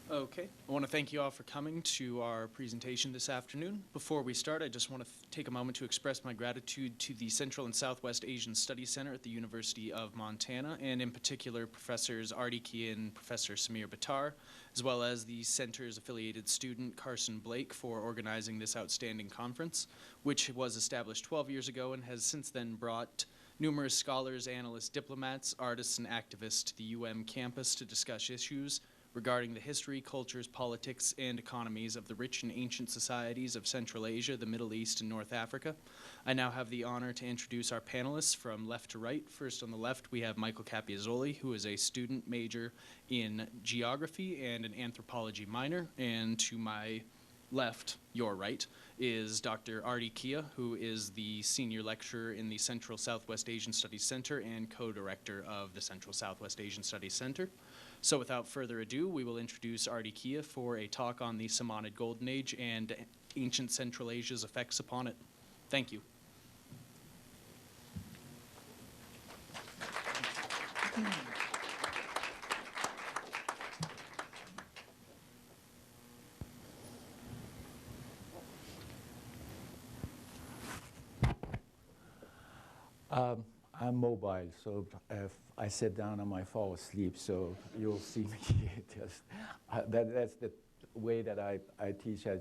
Okay, I want to thank you all for coming to our presentation this afternoon. Before we start, I just want to take a moment to express my gratitude to the Central and Southwest Asian Studies Center at the University of Montana, and in particular Professors Artie Kia and Professor Samir Bhattar, as well as the center's affiliated student Carson Blake for organizing this outstanding conference, which was established 12 years ago and has since then brought numerous scholars, analysts, diplomats, artists, and activists to the UM campus to discuss issues regarding the history, cultures, politics, and economies of the rich and ancient societies of Central Asia, the Middle East, and North Africa. I now have the honor to introduce our panelists from left to right. First on the left, we have Michael Capiazzoli, who is a student major in geography and an anthropology minor. And to my left, your right, is Dr. Artie Kia, who is the senior lecturer in the Central Southwest Asian Studies Center and co-director of the Central Southwest Asian Studies Center. So without further ado, we will introduce Artie Kia for a talk on the Samanid Golden Age and ancient Central Asia's effects upon it. Thank you. I'm mobile, so if I sit down, I might fall asleep, so you'll see me just, that's the way that I teach. I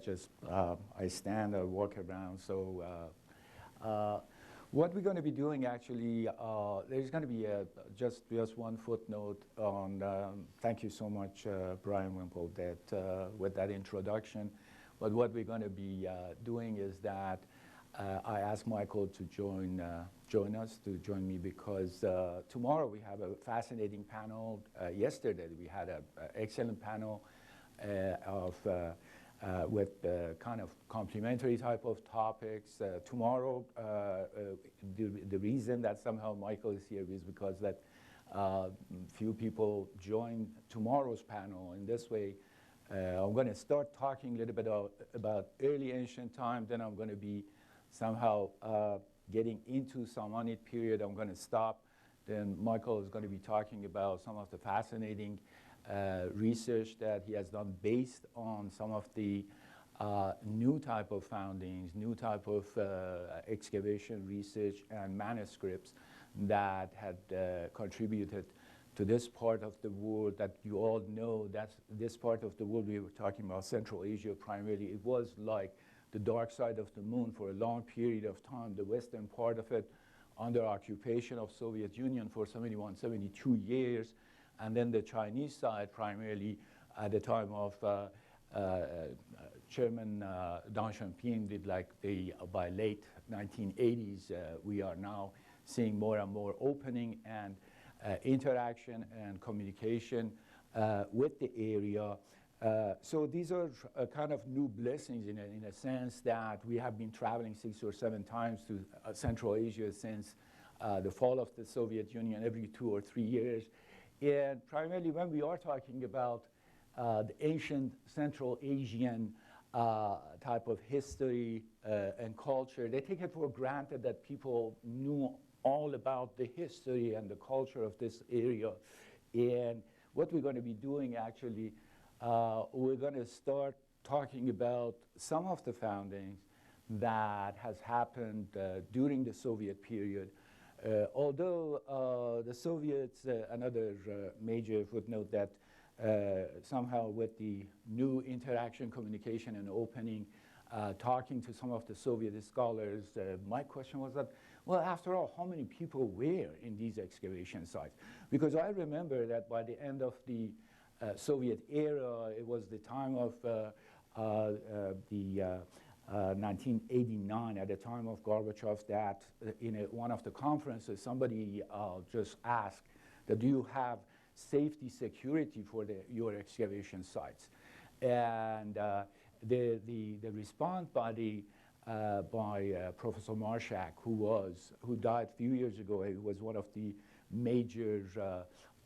stand or walk around. So what we're going to be doing actually, there's going to be just one footnote on, thank you so much, Brian Wimple, with that introduction. But what we're going to be doing is that I asked Michael to join me because tomorrow we have a fascinating panel. Yesterday we had an excellent panel with kind of complementary type of topics. Tomorrow, the reason that somehow Michael is here is because that few people joined tomorrow's panel. In this way, I'm going to start talking a little bit about early ancient time, then I'm going to be somehow getting into Samanid period. I'm going to stop. Then Michael is going to be talking about some of the fascinating research that he has done based on some of the new type of foundings, new type of excavation research and manuscripts that had contributed to this part of the world that you all know. That's this part of the world we were talking about, Central Asia primarily. It was like the dark side of the moon for a long period of time, the western part of it under occupation of Soviet Union for 71, 72 years, and then the Chinese side primarily at the time of Chairman Deng Xiaoping did by late 1980s, we are now seeing more and more opening and interaction and communication with the area. So these are kind of new blessings in a sense that we have been traveling 6 or 7 times to Central Asia since the fall of the Soviet Union every 2 or 3 years. And primarily when we are talking about the ancient Central Asian type of history and culture, they take it for granted that people knew all about the history and the culture of this area. And what we're going to be doing actually, we're going to start talking about some of the foundings that has happened during the Soviet period. Although the Soviets, another major footnote that somehow with the new interaction, communication, and opening, talking to some of the Soviet scholars, my question was that, well, after all, how many people were in these excavation sites? Because I remember that by the end of the Soviet era, it was the time of 1989, at the time of Gorbachev, that in one of the conferences, somebody just asked that, do you have safety security for your excavation sites. And the response by Professor Marshak, who died a few years ago, he was one of the major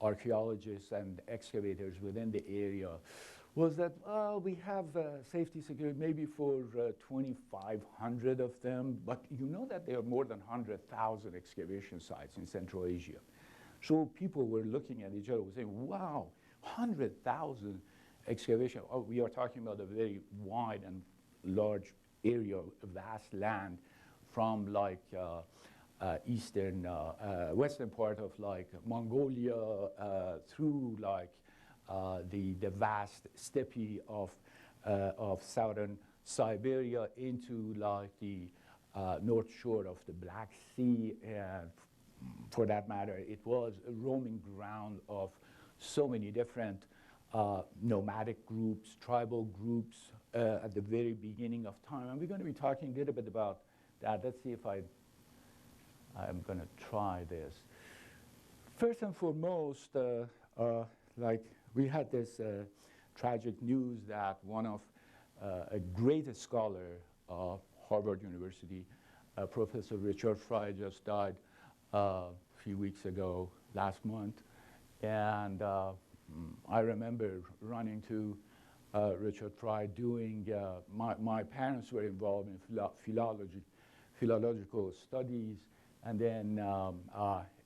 archaeologists and excavators within the area, was that we have safety security maybe for 2,500 of them, but you know that there are more than 100,000 excavation sites in Central Asia. So people were looking at each other and saying, wow, 100,000 excavation. Oh, we are talking about a very wide and large area, a vast land from like western part of like Mongolia through like the vast steppe of southern Siberia into like the north shore of the Black Sea, and for that matter, it was a roaming ground of so many different nomadic groups, tribal groups at the very beginning of time. And we're going to be talking a little bit about that. Let's see if I'm going to try this. First and foremost, like we had this tragic news that one of a great scholar of Harvard University, Professor Richard Frye, just died a few weeks ago, last month. And I remember running to Richard Frye doing, my parents were involved in philological studies, and then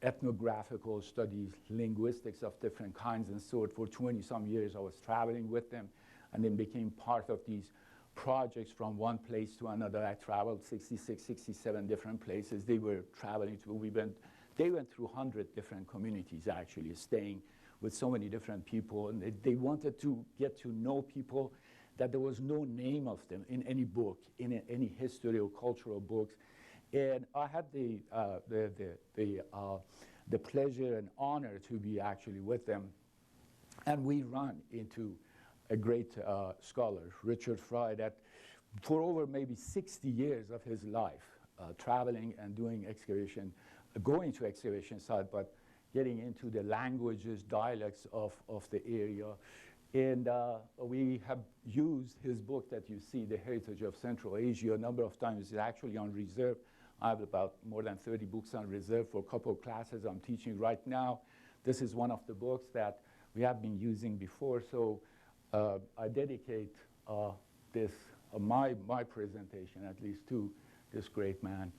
ethnographical studies, linguistics of different kinds and sort. For 20-some years, I was traveling with them, and then became part of these projects from one place to another. I traveled 66, 67 different places. They were traveling to, they went through 100 different communities, actually, staying with so many different people, and they wanted to get to know people that there was no name of them in any book, in any history or cultural books. And I had the pleasure and honor to be actually with them. And we run into a great scholar, Richard Frye, that for over maybe 60 years of his life, traveling and doing excavation, going to excavation site, but getting into the languages, dialects of the area. And we have used his book that you see, The Heritage of Central Asia, a number of times. It's actually on reserve. I have about more than 30 books on reserve for a couple of classes I'm teaching right now. This is one of the books that we have been using before. So I dedicate my presentation, at least, to this great man.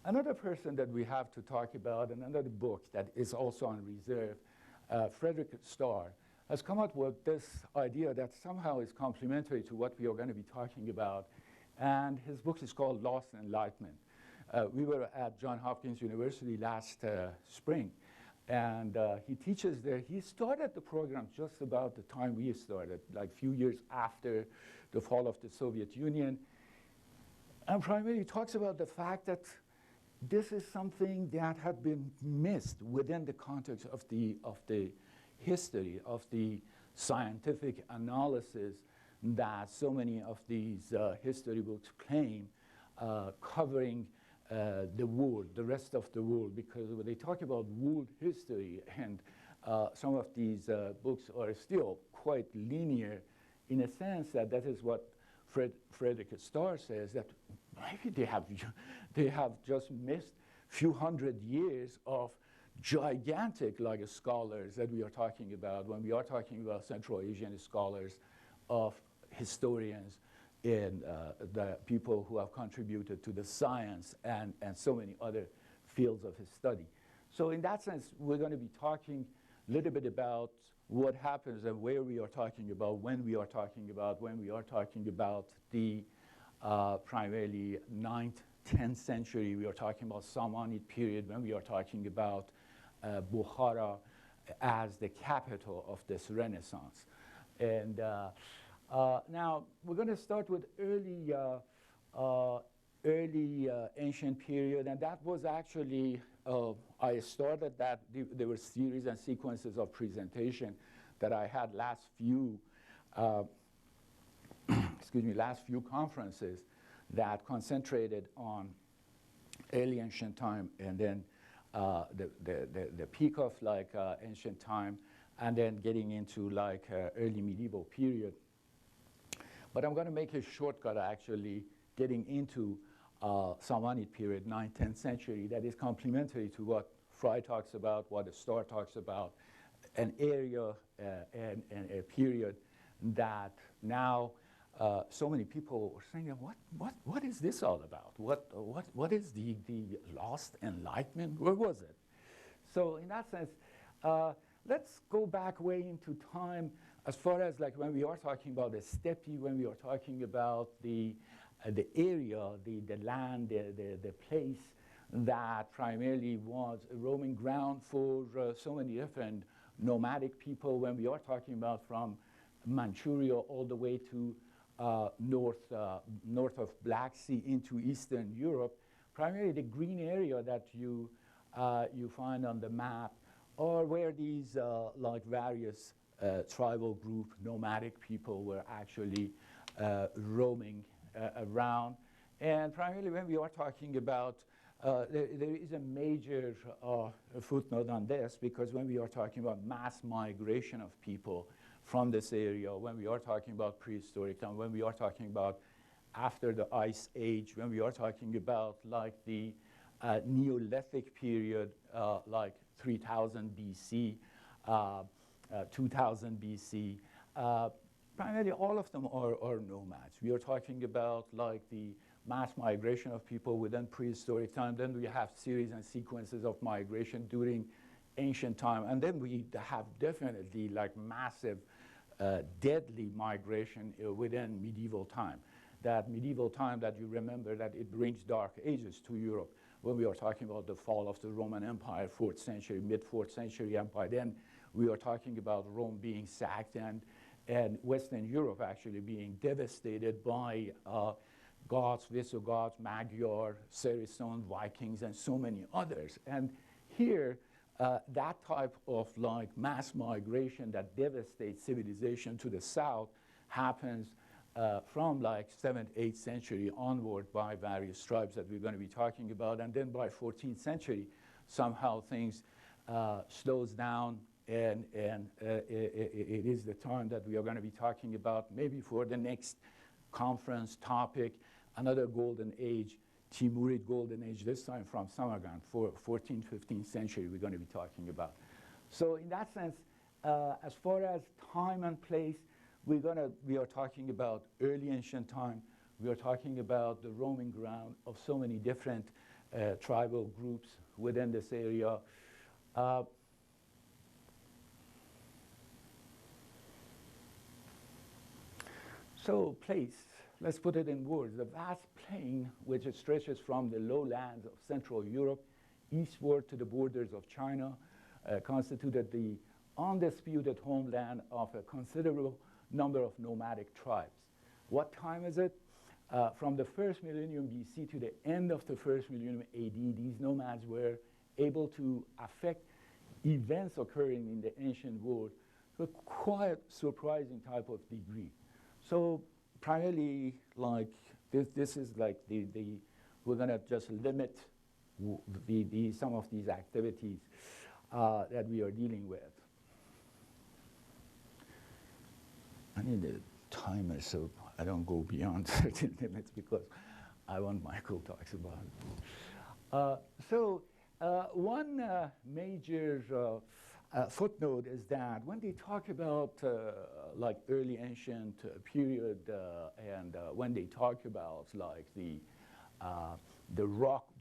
Another person that we have to talk about, and another book that is also on reserve, Frederick Starr, has come up with this idea that somehow is complementary to what we are going to be talking about. And his book is called Lost Enlightenment. We were at Johns Hopkins University last spring, and he teaches there. He started the program just about the time we started, like a few years after the fall of the Soviet Union. And primarily talks about the fact that this is something that had been missed within the context of the history, of the scientific analysis that so many of these history books claim, covering the world, the rest of the world, because when they talk about world history, and some of these books are still quite linear, in a sense that is what Frederick Starr says, that maybe they have just missed a few hundred years of gigantic like scholars that we are talking about when we are talking about Central Asian scholars, of historians, and the people who have contributed to the science and so many other fields of his study. So in that sense, we're going to be talking a little bit about what happens and where we are talking about, when we are talking about the primarily 9th, 10th century. We are talking about Samanid period, when we are talking about Bukhara as the capital of this Renaissance. And now we're going to start with early ancient period, and that was actually, I started that. There were series and sequences of presentation that I had last few conferences that concentrated on early ancient time, and then the peak of like ancient time, and then getting into like early medieval period. But I'm going to make a shortcut actually getting into Samanid period, 9th, 10th century, that is complementary to what Fry talks about, what Starr talks about, an area and a period that now so many people are saying, what is this all about? What is the lost enlightenment? Where was it? So in that sense, let's go back way into time as far as like when we are talking about the steppe, when we are talking about the area, the land, the place that primarily was a roaming ground for so many different nomadic people, when we are talking about from Manchuria all the way to north of Black Sea into Eastern Europe, primarily the green area that you find on the map are where these like various tribal group, nomadic people were actually roaming around. And primarily when we are talking about, there is a major footnote on this, because when we are talking about mass migration of people from this area, when we are talking about prehistoric time, when we are talking about after the Ice Age, when we are talking about like the Neolithic period, like 3000 BC, 2000 BC, primarily all of them are nomads. We are talking about like the mass migration of people within prehistoric time. Then we have series and sequences of migration during ancient time. And then we have definitely like massive, deadly migration within medieval time. That medieval time that you remember that it brings dark ages to Europe. When we are talking about the fall of the Roman Empire, 4th century, mid-4th century empire, then we are talking about Rome being sacked and Western Europe actually being devastated by Goths, Visigoths, Magyar, Saracens, Vikings, and so many others. And here, that type of like mass migration that devastates civilization to the south happens from like 7th, 8th century onward by various tribes that we're going to be talking about. And then by 14th century, somehow things slows down, and it is the time that we are going to be talking about maybe for the next conference topic, another golden age, Timurid golden age, this time from Samarkand, for 14th, 15th century we're going to be talking about. So in that sense, as far as time and place, we are talking about early ancient time. We are talking about the roaming ground of so many different tribal groups within this area. So place, let's put it in words. The vast plain which stretches from the lowlands of Central Europe eastward to the borders of China constituted the undisputed homeland of a considerable number of nomadic tribes. What time is it? From the first millennium BC to the end of the first millennium AD, these nomads were able to affect events occurring in the ancient world to a quite surprising type of degree. So primarily, like this is like we're gonna just limit some of these activities that we are dealing with. I need a timer so I don't go beyond certain limits, because I want Michael talks about it. One major footnote is that when they talk about like early ancient period and when they talk about like the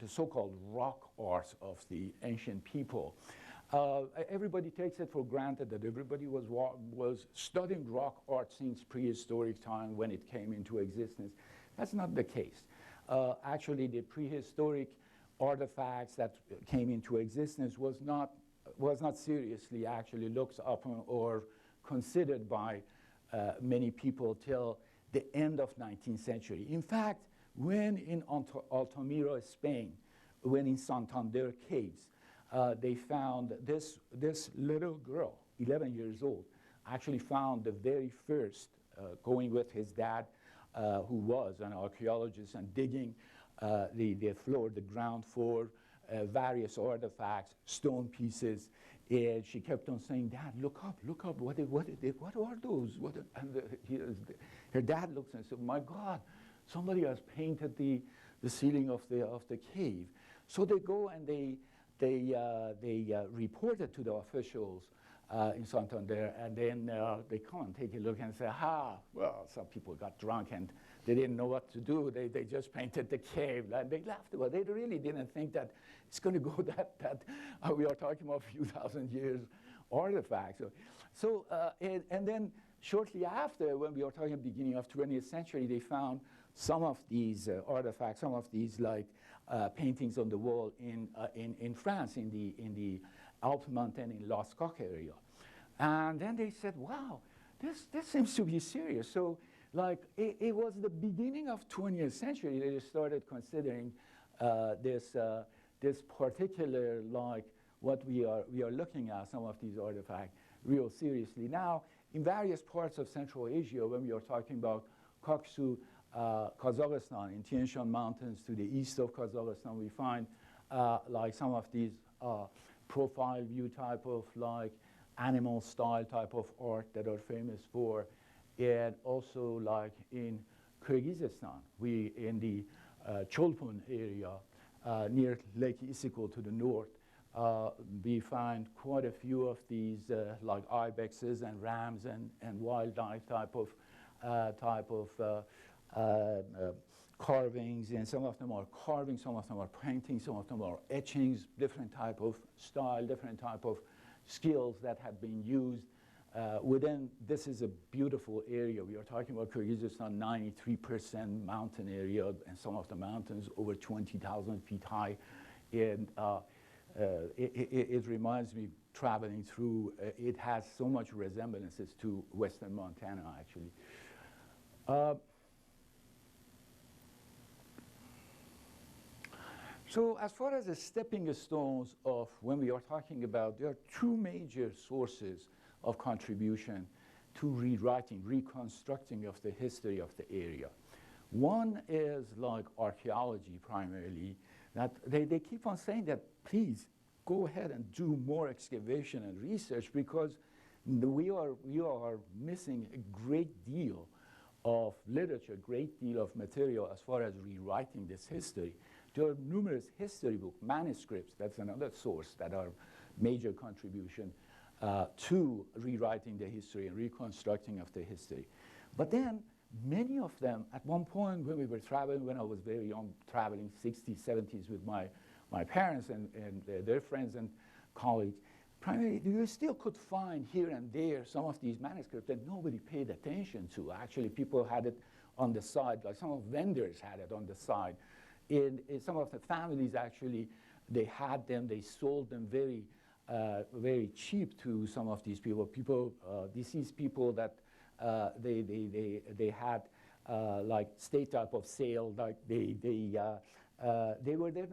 so-called rock art of the ancient people, everybody takes it for granted that everybody was studying rock art since prehistoric time when it came into existence. That's not the case. Actually, the prehistoric artifacts that came into existence was not seriously actually looked upon or considered by many people till the end of 19th century. In fact, when in Altamira, Spain, when in Santander caves, they found this little girl, 11 years old, actually found the very first, going with his dad, who was an archaeologist, and digging the floor, the ground floor, various artifacts, stone pieces. And she kept on saying, "Dad, look up, what are those?" Her dad looks and said, "My God, somebody has painted the ceiling of the cave." So they go and they report it to the officials in Santander, and then they come and take a look and say, well, some people got drunk and they didn't know what to do. They just painted the cave, and they laughed about it. They really didn't think that it's going to go that we are talking about a few thousand years artifacts. And then shortly after, when we are talking beginning of 20th century, they found some of these artifacts, some of these paintings on the wall in France, in the Alpes mountain in Lascaux area. And then they said, wow, this seems to be serious. So it was the beginning of 20th century they started considering this particular, what we are looking at, some of these artifacts, real seriously. Now, in various parts of Central Asia, when we are talking about Kaksu, Kazakhstan, in Tian Shan Mountains to the east of Kazakhstan, we find some of these profile view type of animal style type of art that are famous for. And also in Kyrgyzstan, in the Cholpon area near Lake Issyk to the north, we find quite a few of these ibexes and rams and wildlife type of carvings, and some of them are carvings, some of them are paintings, some of them are etchings, different type of style, different type of skills that have been used. This is a beautiful area. We are talking about Kyrgyzstan, 93% mountain area, and some of the mountains over 20,000 feet high. And it reminds me, traveling through, it has so much resemblances to Western Montana, actually. So as far as the stepping stones of when we are talking about, there are two major sources of contribution to rewriting, reconstructing of the history of the area. One is archaeology primarily, that they keep on saying that please go ahead and do more excavation and research, because we are missing a great deal of literature, great deal of material as far as rewriting this history. There are numerous history book manuscripts, that's another source that are major contribution to rewriting the history and reconstructing of the history. But then many of them, at one point when we were traveling, when I was very young, traveling 60s, 70s with my parents and their friends and colleagues, primarily you still could find here and there some of these manuscripts that nobody paid attention to. Actually, people had it on the side, some of vendors had it on the side. In some of the families, actually, they had them, they sold them very cheap to some of these people, deceased people that they had state type of sale, they were there,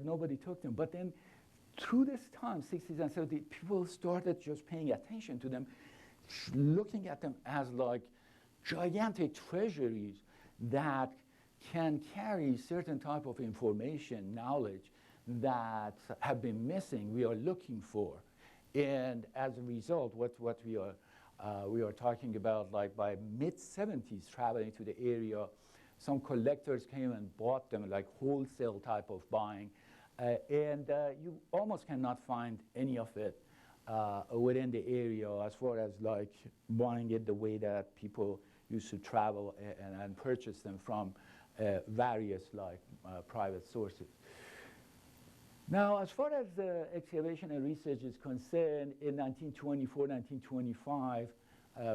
nobody took them. But then through this time, 60s and 70s, people started just paying attention to them, looking at them as gigantic treasuries that can carry certain type of information, knowledge that have been missing, we are looking for. And as a result, what we are talking about, by mid-70s, traveling to the area, some collectors came and bought them, wholesale type of buying. And you almost cannot find any of it within the area as far as buying it the way that people used to travel and purchase them from various private sources. Now, as far as excavation and research is concerned, in 1924, 1925,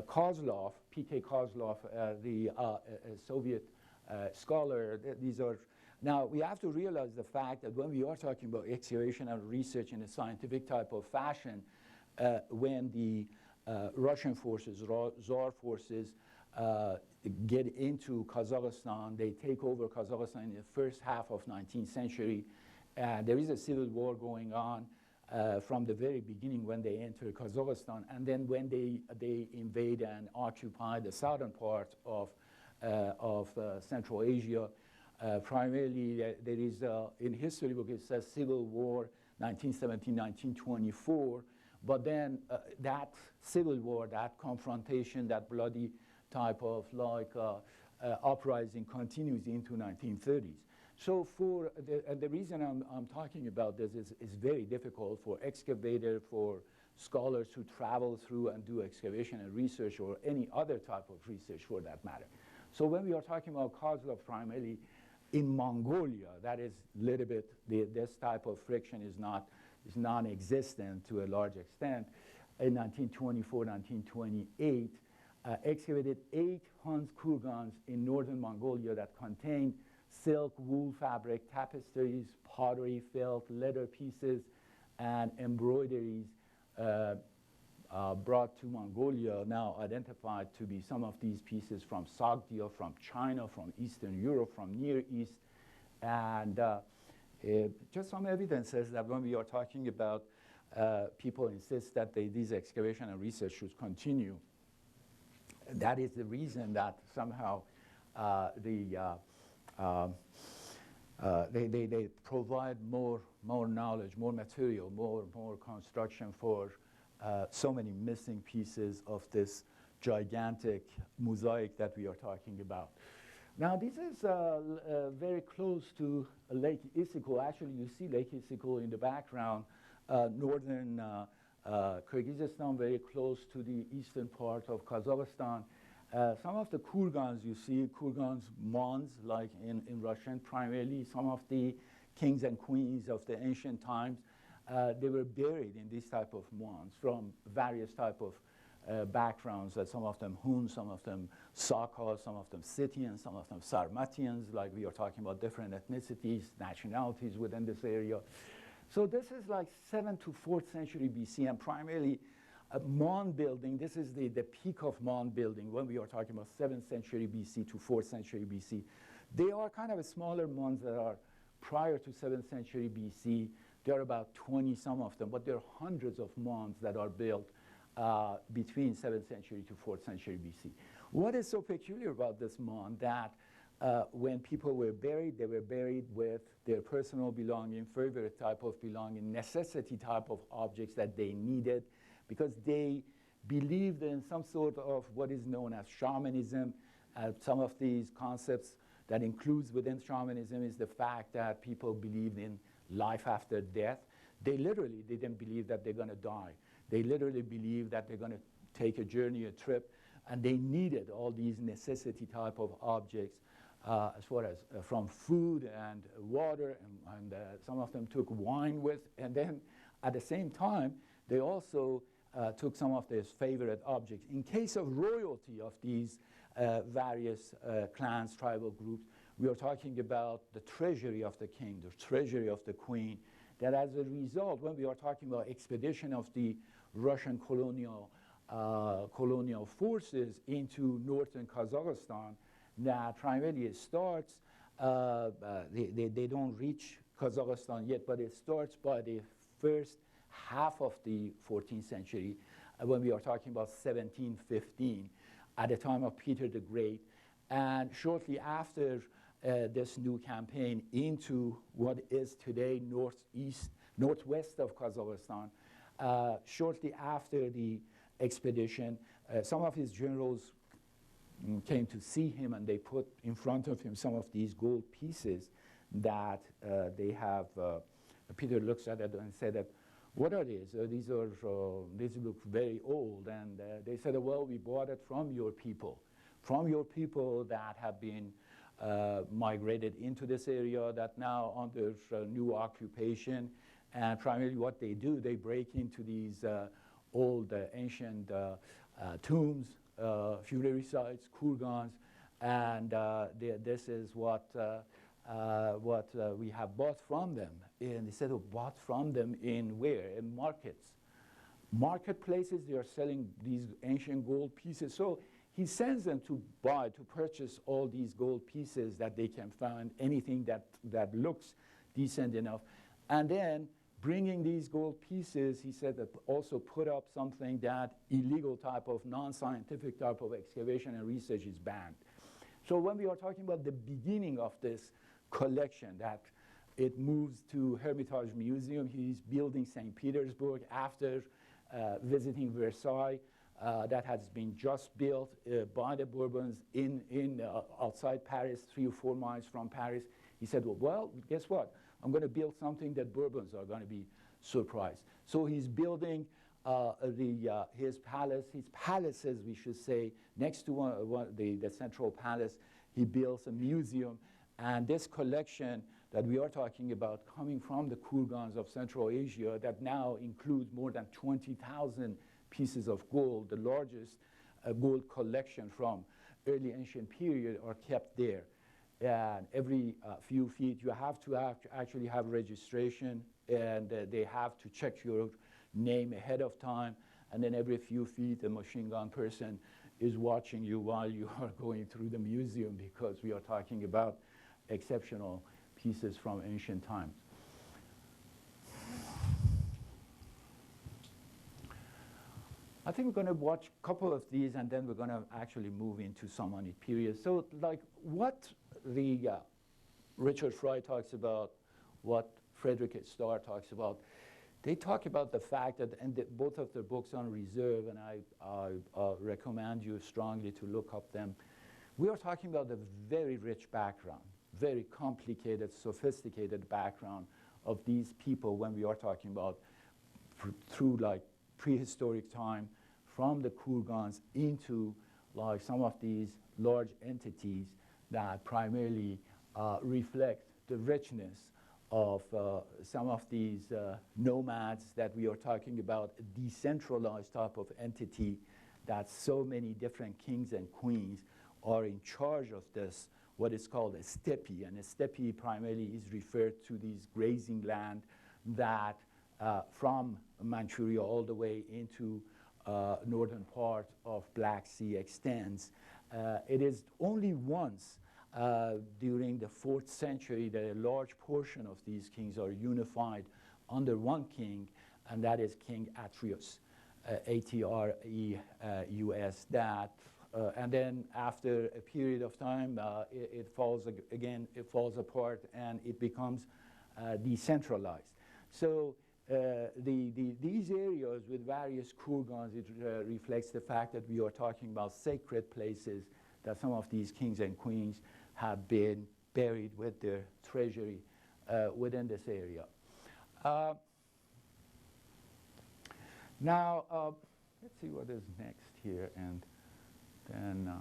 Kozlov, P.K. Kozlov, the Soviet scholar, these are, now we have to realize the fact that when we are talking about excavation and research in a scientific type of fashion, when the Russian forces, Tsar forces, get into Kazakhstan, they take over Kazakhstan in the first half of 19th century. There is a civil war going on from the very beginning when they enter Kazakhstan, and then when they invade and occupy the southern part of Central Asia, Primarily, there is, in history book, it says Civil War, 1917-1924. But then that civil war, that confrontation, that bloody type of uprising continues into 1930s. So for the reason I'm talking about this is very difficult for excavator, for scholars to travel through and do excavation and research, or any other type of research for that matter. So when we are talking about Kozlov primarily in Mongolia, that is a little bit, this type of friction is non-existent to a large extent. In 1924, 1928, excavated 8 Hans kurgans in northern Mongolia that contained silk, wool fabric, tapestries, pottery, felt, leather pieces, and embroideries brought to Mongolia, now identified to be some of these pieces from Sogdia, from China, from Eastern Europe, from Near East. And just some evidences that when we are talking about people insist that these excavation and research should continue, that is the reason that somehow they provide more knowledge, more material, more construction for so many missing pieces of this gigantic mosaic that we are talking about. Now, this is very close to Lake Issyk. Actually, you see Lake Issyk in the background, northern Kyrgyzstan, very close to the eastern part of Kazakhstan. Some of the kurgans you see, kurgans, mons, like in Russian primarily, some of the kings and queens of the ancient times, they were buried in this type of mons from various type of backgrounds, some of them Huns, some of them Sakas, some of them Scythians, some of them Sarmatians, like we are talking about different ethnicities, nationalities within this area. So this is like 7th to 4th century BC, and primarily Mon building. This is the peak of Mon building when we are talking about 7th century BC to 4th century BC. They are kind of smaller Mons that are prior to 7th century BC. There are about 20 some of them, but there are hundreds of Mons that are built between 7th century to 4th century BC. What is so peculiar about this Mon that when people were buried, they were buried with their personal belonging, favorite type of belonging, necessity type of objects that they needed, because they believed in some sort of what is known as shamanism. Some of these concepts that includes within shamanism is the fact that people believed in life after death. They literally didn't believe that they're going to die. They literally believed that they're going to take a journey, a trip, and they needed all these necessity type of objects as far as from food and water, and some of them took wine with, and then at the same time, they also took some of their favorite objects. In case of royalty of these various clans, tribal groups, we are talking about the treasury of the king, the treasury of the queen, that as a result, when we are talking about expedition of the Russian colonial forces into northern Kazakhstan, that primarily it starts, they don't reach Kazakhstan yet, but it starts by the first half of the 14th century, when we are talking about 1715, at the time of Peter the Great. And shortly after this new campaign into what is today northwest of Kazakhstan, shortly after the expedition, some of his generals came to see him, and they put in front of him some of these gold pieces that they have. Peter looks at it and said that, what are these? These look very old. And they said, well, we bought it from your people that have been migrated into this area, that now under new occupation. And primarily what they do, they break into these old ancient tombs, funerary sites, kurgans, and this is what we have bought from them. And they said, bought from them in where? In markets. Marketplaces, they are selling these ancient gold pieces. So he sends them to purchase all these gold pieces that they can find, anything that looks decent enough. And then bringing these gold pieces, he said that also put up something that illegal type of non-scientific type of excavation and research is banned. So when we are talking about the beginning of this collection that it moves to Hermitage Museum. He's building St. Petersburg after visiting Versailles. That has been just built by the Bourbons outside Paris, 3 or 4 miles from Paris. He said, well, guess what? I'm going to build something that Bourbons are going to be surprised. So he's building his palaces, we should say, next to the central palace. He builds a museum. And this collection that we are talking about coming from the kurgans of Central Asia that now includes more than 20,000 pieces of gold, the largest gold collection from early ancient period, are kept there. And every few feet you have to actually have registration, and they have to check your name ahead of time, and then every few feet a machine gun person is watching you while you are going through the museum, because we are talking about exceptional pieces from ancient times. I think we're going to watch a couple of these, and then we're going to actually move into Samanid period. So like what the Richard Fry talks about, what Frederick Starr talks about, they talk about the fact that, and both of their books on reserve, and I recommend you strongly to look up them. We are talking about a very rich background, very complicated, sophisticated background of these people when we are talking about through like prehistoric time, from the kurgans into like some of these large entities that primarily reflect the richness of some of these nomads that we are talking about, a decentralized type of entity that so many different kings and queens are in charge of this, what is called a steppe. And a steppe primarily is referred to these grazing land that from Manchuria all the way into northern part of Black Sea extends. It is only once during the 4th century that a large portion of these kings are unified under one king, and that is King Atreus, A-T-R-E-U-S. And then after a period of time, it falls apart and it becomes decentralized. So these areas with various kurgans, it reflects the fact that we are talking about sacred places, that some of these kings and queens have been buried with their treasury within this area. Now, let's see what is next here, and then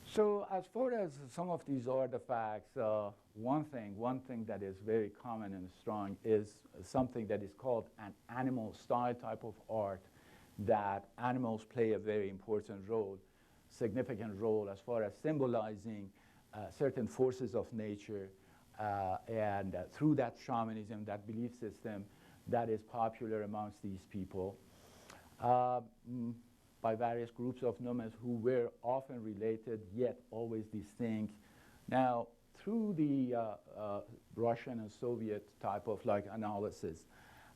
so as far as some of these artifacts, one thing that is very common and strong is something that is called an animal style type of art, that animals play a very important role, significant role as far as symbolizing certain forces of nature, and through that shamanism, that belief system that is popular amongst these people, by various groups of nomads who were often related yet always distinct. Now, through the Russian and Soviet type of like analysis,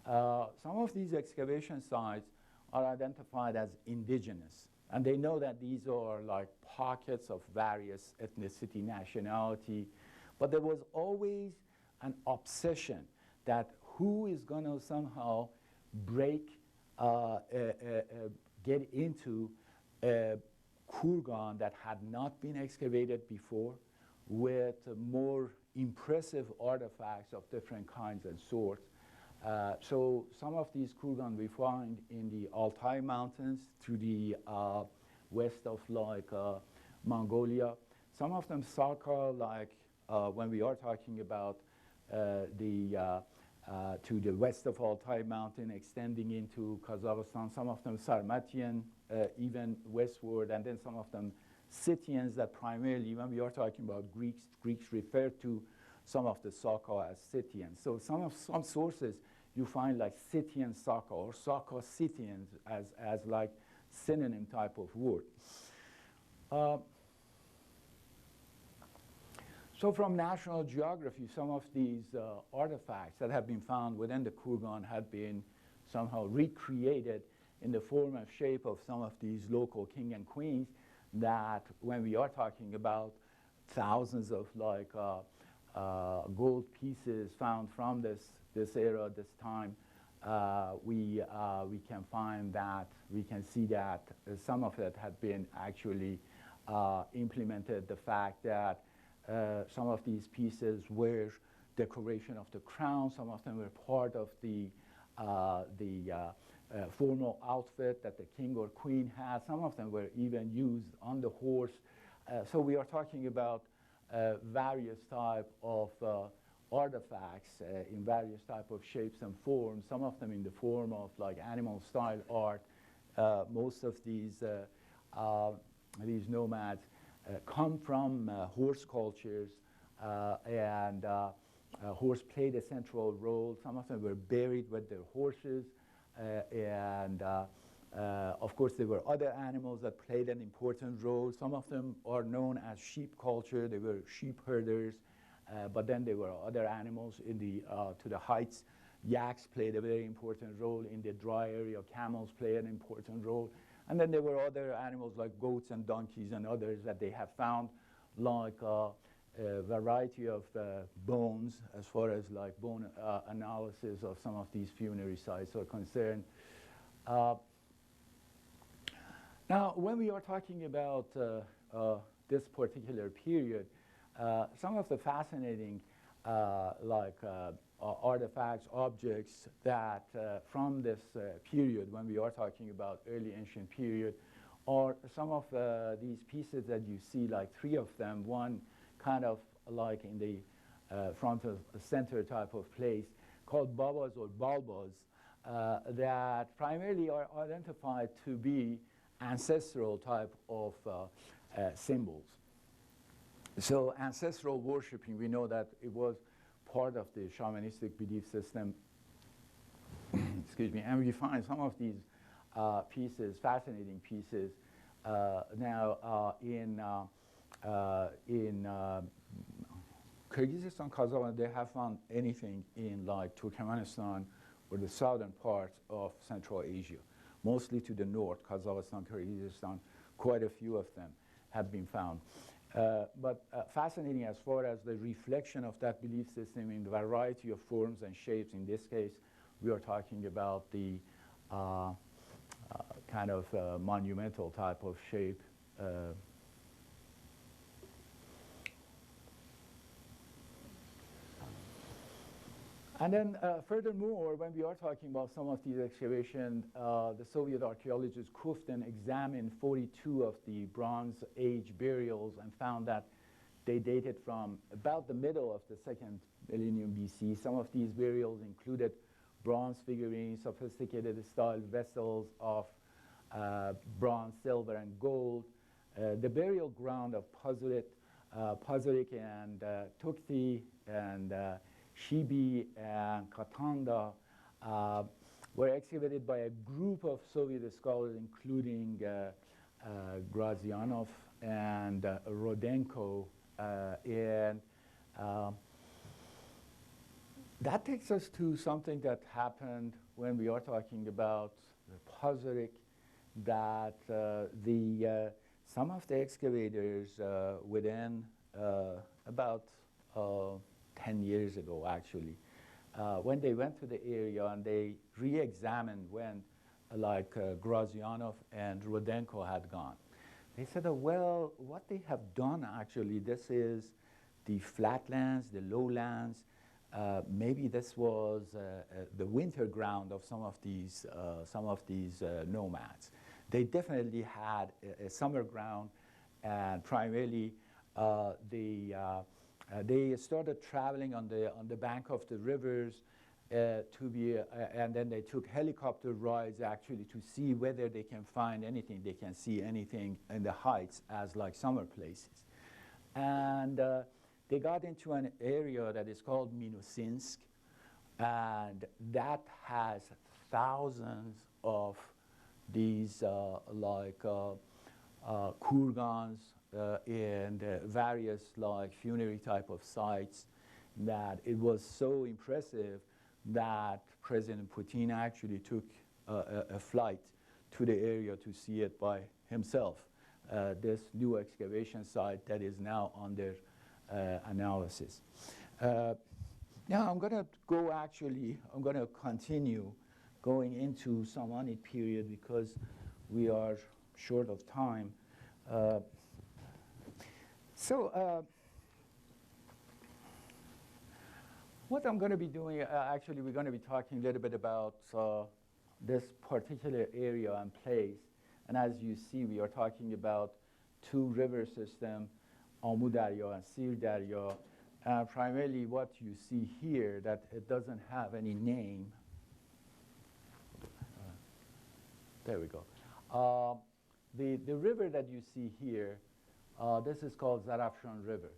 some of these excavation sites are identified as indigenous. And they know that these are like pockets of various ethnicity, nationality. But there was always an obsession that who is going to somehow get into a kurgan that had not been excavated before, with more impressive artifacts of different kinds and sorts. So some of these kurgan we find in the Altai Mountains to the west of like Mongolia. Some of them Sakha, like when we are talking about to the west of Altai Mountain extending into Kazakhstan, some of them Sarmatian, even westward, and then some of them Scythians that primarily, when we are talking about Greeks refer to some of the Sakha as Scythians. So some sources you find like Scythian Sakha or Sakha Scythians as like synonym type of word. So from National Geography, some of these artifacts that have been found within the kurgan have been somehow recreated in the form and shape of some of these local king and queens that when we are talking about thousands of like gold pieces found from this era, this time, we can find that, we can see that some of it had been actually implemented. The fact that some of these pieces were decoration of the crown, some of them were part of the formal outfit that the king or queen had. Some of them were even used on the horse. So we are talking about various type of artifacts in various type of shapes and forms, some of them in the form of like animal style art. Most of these nomads come from horse cultures, and horse played a central role. Some of them were buried with their horses, and of course there were other animals that played an important role. Some of them are known as sheep culture. They were sheep herders, but then there were other animals in the to the heights. Yaks played a very important role in the dry area. Camels played an important role. And then there were other animals like goats and donkeys and others that they have found, like a variety of bones, as far as like bone analysis of some of these funerary sites are concerned. Now, when we are talking about this particular period, some of the fascinating artifacts, objects that from this period, when we are talking about early ancient period, are some of these pieces that you see, like 3 of them, one kind of like in the front of a center type of place, called babas or balbas, that primarily are identified to be ancestral type of symbols. So ancestral worshiping, we know that it was part of the shamanistic belief system. Excuse me. And we find some of these pieces, fascinating pieces, now in Kyrgyzstan, Kazakhstan. They have found anything in like Turkmenistan or the southern parts of Central Asia, mostly to the north, Kazakhstan, Kyrgyzstan. Quite a few of them have been found. But fascinating as far as the reflection of that belief system in the variety of forms and shapes. In this case, we are talking about the kind of monumental type of shape. And then furthermore, when we are talking about some of these excavations, the Soviet archaeologist Kuftin examined 42 of the Bronze Age burials and found that they dated from about the middle of the 2nd millennium BC. Some of these burials included bronze figurines, sophisticated style vessels of bronze, silver, and gold. The burial ground of Pazurik and Tukti and Shibi and Katanda were excavated by a group of Soviet scholars, including Grazianov and Rudenko. That takes us to something that happened when we are talking about Pazurik, that some of the excavators within about 10 years ago, actually, when they went to the area and they re-examined when Grazianov and Rudenko had gone. They said, well, what they have done actually, this is the flatlands, the lowlands. Maybe this was the winter ground of some of these nomads. They definitely had a summer ground, and primarily they started traveling on the bank of the rivers and then they took helicopter rides actually to see whether they can find anything, they can see anything in the heights as like summer places. And they got into an area that is called Minusinsk, and that has thousands of these kurgans and various like funerary type of sites, that it was so impressive that President Putin actually took a flight to the area to see it by himself, this new excavation site that is now under analysis. Now I'm going to I'm going to continue going into Samanid period because we are short of time. What I'm going to be doing, actually, we're going to be talking a little bit about this particular area and place. And as you see, we are talking about two river systems, Amu Darya and Sir Darya. Primarily what you see here, that it doesn't have any name. There we go. The river that you see here, this is called Zarafshan River.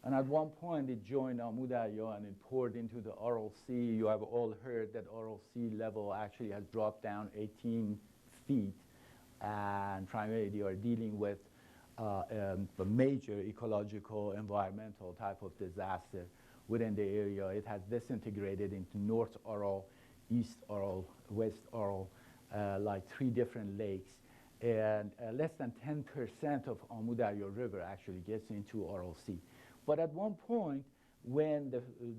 And at one point, it joined Amu Darya and it poured into the Aral Sea. You have all heard that Aral Sea level actually has dropped down 18 feet. And primarily, they are dealing with a major ecological, environmental type of disaster within the area. It has disintegrated into North Aral, East Aral, West Aral, like 3 different lakes. And less than 10% of Amu Darya River actually gets into Aral Sea. But at one point, when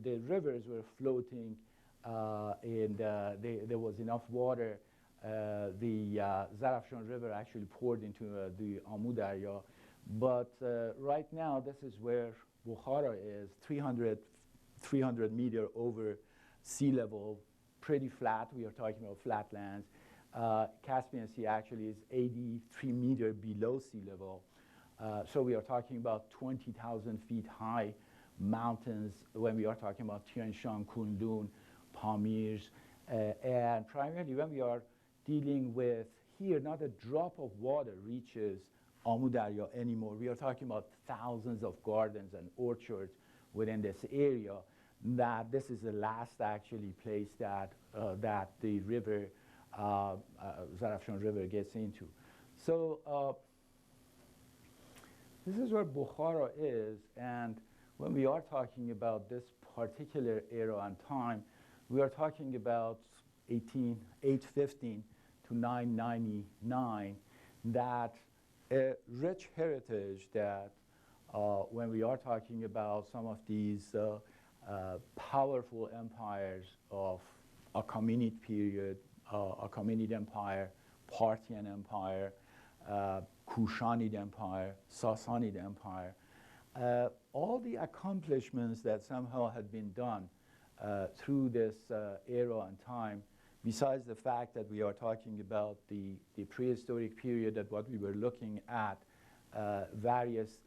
the rivers were floating and there was enough water, the Zarafshan River actually poured into the Amu Darya. But right now, this is where Bukhara is, 300 meter over sea level, pretty flat. We are talking about flatlands. Caspian Sea actually is 83 meter below sea level. So we are talking about 20,000 feet high mountains when we are talking about Tian Shan, Kundun, Pamirs. And primarily when we are dealing with here, not a drop of water reaches Amu Darya anymore. We are talking about thousands of gardens and orchards within this area. That this is the last actually place that that the river, Zarafshan River, gets into. So this is where Bukhara is, and when we are talking about this particular era and time, we are talking about 815 to 999, that a rich heritage that when we are talking about some of these powerful empires of Achaemenid period, Achaemenid Empire, Parthian Empire, Kushanid Empire, Sassanid Empire, all the accomplishments that somehow had been done through this era and time, besides the fact that we are talking about the prehistoric period, that what we were looking at, various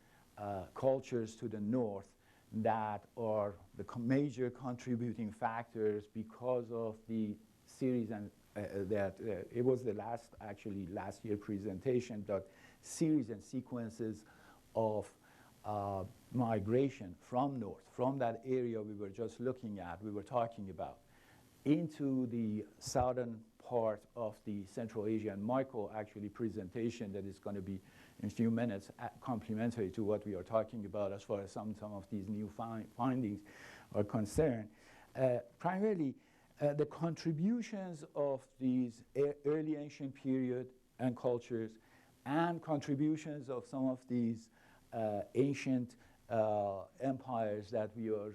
cultures to the north that are the major contributing factors because of the series and it was the last year presentation, that series and sequences of migration from north, from that area we were just looking at, we were talking about, into the southern part of the Central Asia. And Michael actually presentation that is going to be in a few minutes complementary to what we are talking about as far as some of these new findings are concerned. Primarily, the contributions of these early ancient period and cultures and contributions of some of these ancient empires that we are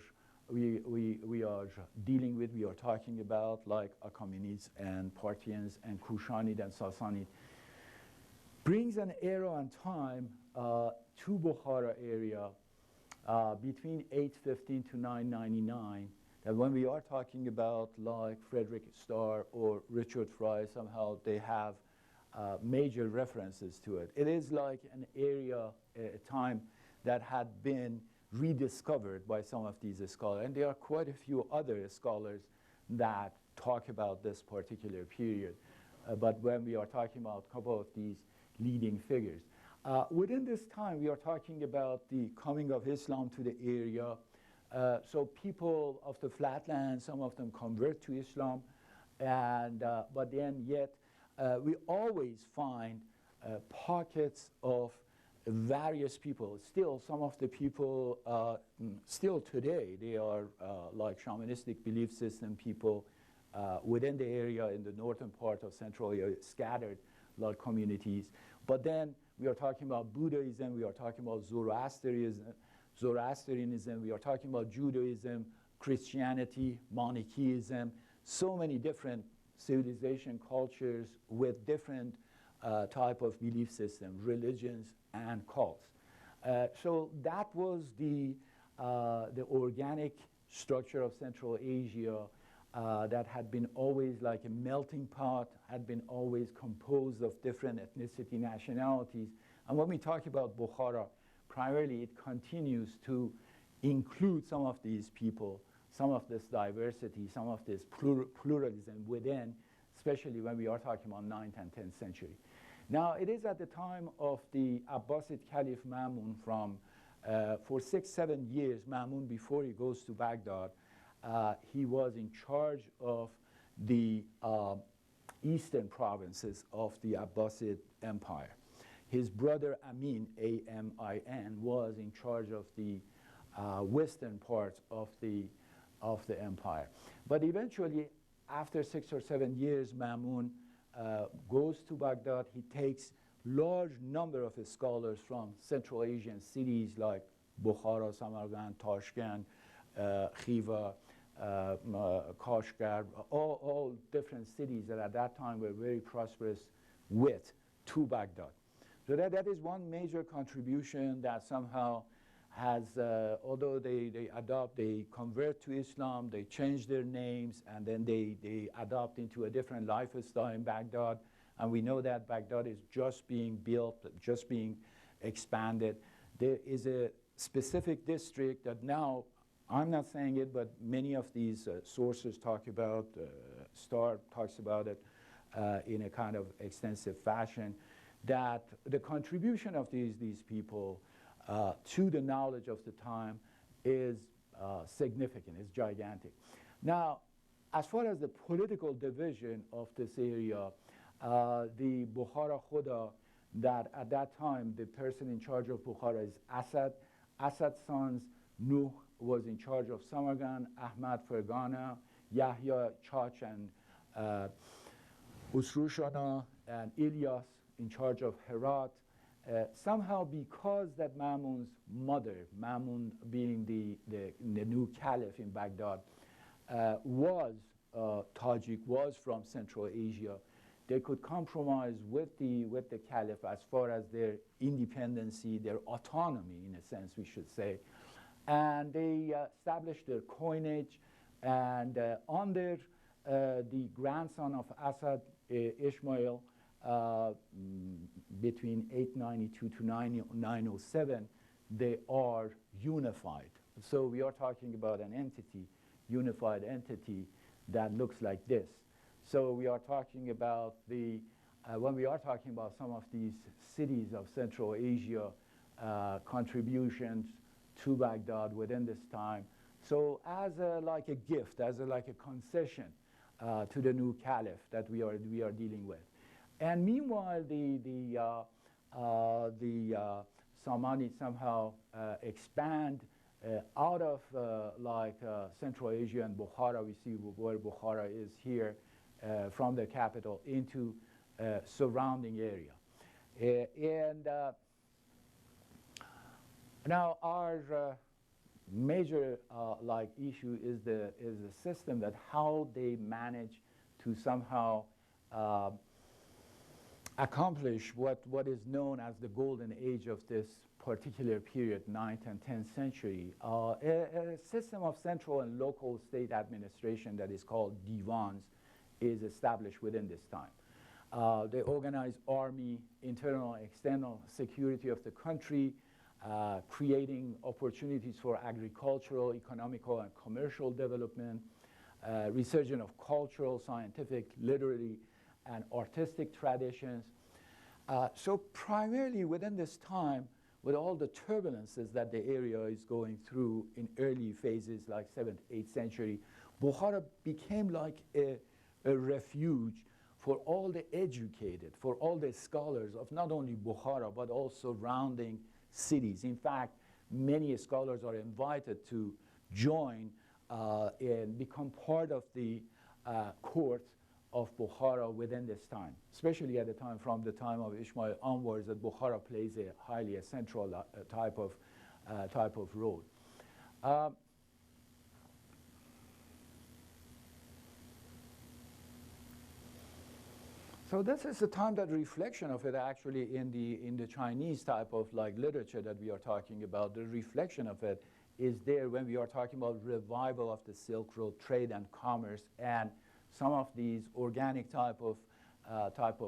dealing with, we are talking about, like Achaemenids and Parthians and Kushanid and Sassanid, brings an era and time to Bukhara area between 815 to 999. And when we are talking about like Frederick Starr or Richard Fry, somehow they have major references to it. It is like an area, a time that had been rediscovered by some of these scholars. And there are quite a few other scholars that talk about this particular period. But when we are talking about a couple of these leading figures. Within this time, we are talking about the coming of Islam to the area. So people of the flatlands, some of them convert to Islam, and but then yet we always find pockets of various people. Still, some of the people, still today, they are like shamanistic belief system people within the area in the northern part of Central Asia, scattered like communities. But then we are talking about Buddhism, we are talking about Zoroastrianism, we are talking about Judaism, Christianity, Manichaeism, so many different civilization cultures with different type of belief systems, religions, and cults. So that was the organic structure of Central Asia that had been always like a melting pot, had been always composed of different ethnicity, nationalities. And when we talk about Bukhara, primarily it continues to include some of these people, some of this diversity, some of this pluralism within, especially when we are talking about 9th and 10th century. Now, it is at the time of the Abbasid Caliph Ma'mun for 6-7 years, Ma'mun, before he goes to Baghdad, he was in charge of the eastern provinces of the Abbasid Empire. His brother Amin, A-M-I-N, was in charge of the western parts of the empire. But eventually, after 6 or 7 years, Ma'mun goes to Baghdad. He takes large number of scholars from Central Asian cities like Bukhara, Samarkand, Tashkent, Khiva, Kashgar, all different cities that at that time were very prosperous to Baghdad. So that is one major contribution that somehow has, although they convert to Islam, they change their names, and then they adopt into a different lifestyle in Baghdad. And we know that Baghdad is just being built, just being expanded. There is a specific district that now, I'm not saying it, but many of these sources talk about, Starr talks about it in a kind of extensive fashion, that the contribution of these people to the knowledge of the time is significant, is gigantic. Now, as far as the political division of this area, the Bukhara Khuda, that at that time the person in charge of Bukhara is Asad. Asad's sons, Nuh was in charge of Samarkand, Ahmad Fergana, Yahya Chach and Usrushana, and Ilyas in charge of Herat. Somehow, because that Ma'mun's mother, Ma'mun being the new caliph in Baghdad, was Tajik, was from Central Asia, they could compromise with the caliph as far as their independency, their autonomy, in a sense, we should say. And they established their coinage, and under the grandson of Asad, Ishmael, between 892 to 907, they are unified. So we are talking about an entity, unified entity, that looks like this. So we are talking about when we are talking about some of these cities of Central Asia, contributions to Baghdad within this time. So as like a gift, as like a concession to the new caliph that we are dealing with. And meanwhile, the Samanids somehow expand out of Central Asia and Bukhara. We see where Bukhara is here, from the capital into surrounding area. Now our major issue is the system, that how they manage to somehow accomplish what is known as the golden age of this particular period, 9th and 10th century, a system of central and local state administration that is called divans is established within this time. They organize army, internal and external security of the country, creating opportunities for agricultural, economical, and commercial development, resurgence of cultural, scientific, literary, and artistic traditions. So primarily within this time, with all the turbulences that the area is going through in early phases like 7th, 8th century, Bukhara became like a refuge for all the educated, for all the scholars of not only Bukhara, but also surrounding cities. In fact, many scholars are invited to join and become part of the court of Bukhara within this time, especially at the time from the time of Ismail onwards, that Bukhara plays a highly central type of role. So this is the time that reflection of it actually in the Chinese type of like literature that we are talking about. The reflection of it is there when we are talking about revival of the Silk Road trade and commerce and some of these organic type of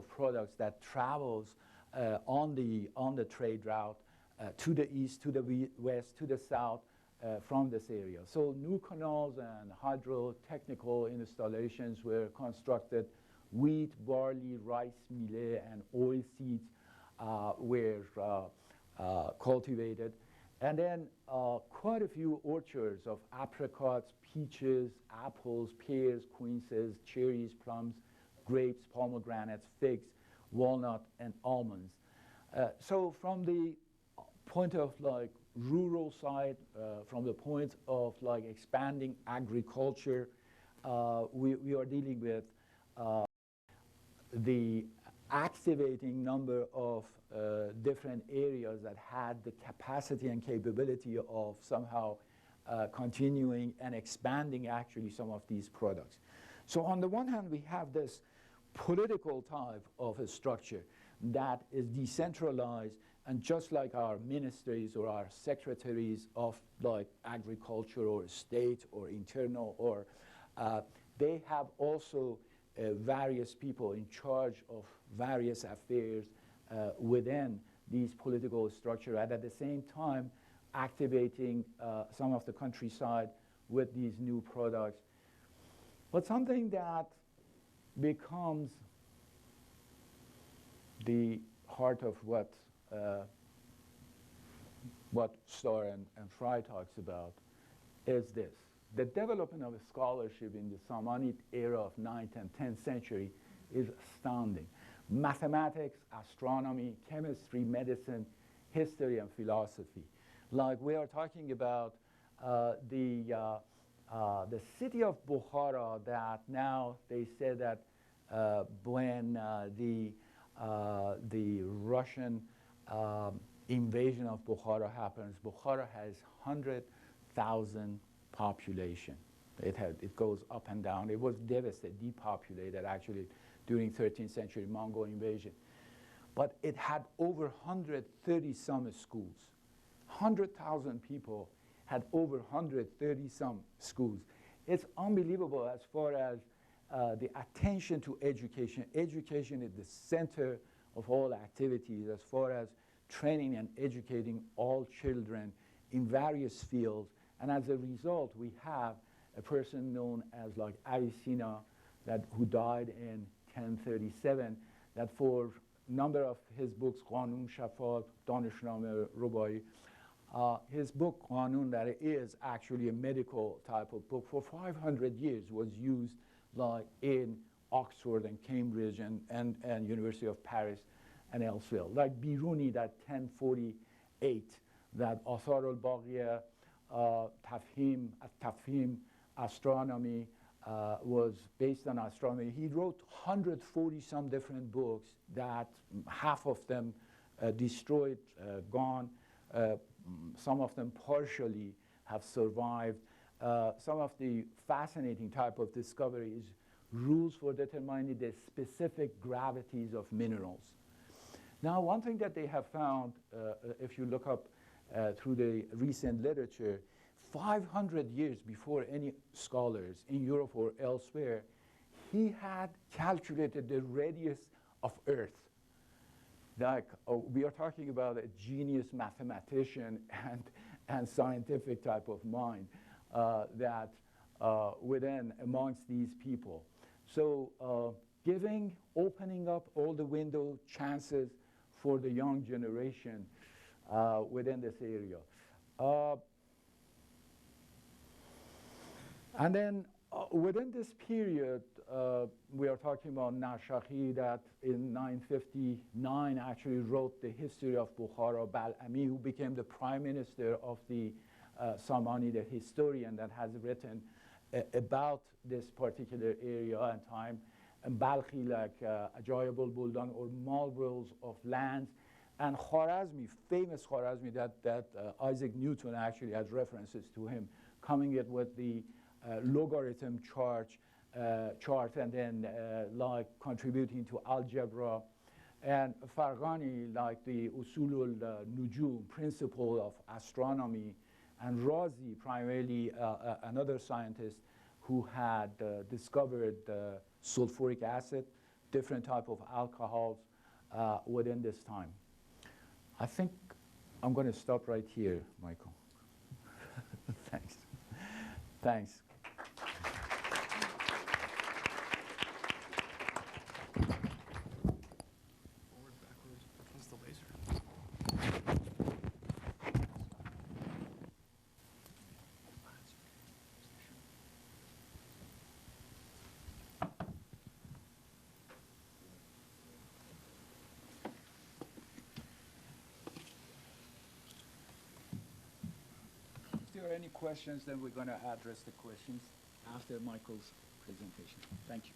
products that travels on the trade route to the east, to the west, to the south from this area. So new canals and hydro-technical installations were constructed. Wheat, barley, rice, millet, and oil seeds were cultivated. And then quite a few orchards of apricots, peaches, apples, pears, quinces, cherries, plums, grapes, pomegranates, figs, walnut, and almonds. So from the point of like rural side, from the point of like expanding agriculture, we are dealing with the activating number of different areas that had the capacity and capability of somehow continuing and expanding actually some of these products. So on the one hand, we have this political type of a structure that is decentralized, and just like our ministries or our secretaries of like agriculture or state or internal, or they have also various people in charge of various affairs within these political structure, and at the same time activating some of the countryside with these new products. But something that becomes the heart of what Starr and Fry talks about is this. The development of a scholarship in the Samanid era of 9th and 10th century is astounding. Mathematics, astronomy, chemistry, medicine, history, and philosophy. Like we are talking about the city of Bukhara, that now they say that when the Russian invasion of Bukhara happens, Bukhara has 100,000 population. It goes up and down. It was devastated, depopulated actually during 13th century Mongol invasion. But it had over 130 some schools. 100,000 people had over 130 some schools. It's unbelievable as far as the attention to education. Education is the center of all activities as far as training and educating all children in various fields. And as a result, we have a person known as like Avicenna, who died in 1037, that for a number of his books, Qanun, Shafat, Danishname, Rubai, his book Qanun, that is actually a medical type of book, for 500 years was used like in Oxford and Cambridge and University of Paris and elsewhere. Like Biruni, that 1048, that Athar al-Baghiyah, Tafhim, astronomy, was based on astronomy. He wrote 140 some different books that half of them destroyed, gone. Some of them partially have survived. Some of the fascinating type of discoveries, rules for determining the specific gravities of minerals. Now, one thing that they have found, if you look up through the recent literature, 500 years before any scholars in Europe or elsewhere, he had calculated the radius of Earth. Like, we are talking about a genius mathematician and scientific type of mind that within amongst these people. So opening up all the window chances for the young generation within this area. And then within this period, we are talking about Nashakhi, that in 959 actually wrote the history of Bukhara, Bal'ami, who became the prime minister of the Samanid, the historian that has written about this particular area and time. and Balkhi like Ajayib al-Buldan or marvels of lands, and Khwarazmi, famous Khwarazmi that Isaac Newton actually has references to him, coming up with the logarithm chart and then like contributing to algebra, and Farghani like the Usulul Nujum, principle of astronomy, and Razi, primarily another scientist who had discovered sulfuric acid, different type of alcohols within this time. I think I'm going to stop right here, Michael. Thanks. Thanks. Forward, backwards, which one's the laser? If there are any questions, then we're going to address the questions after Michael's presentation. Thank you.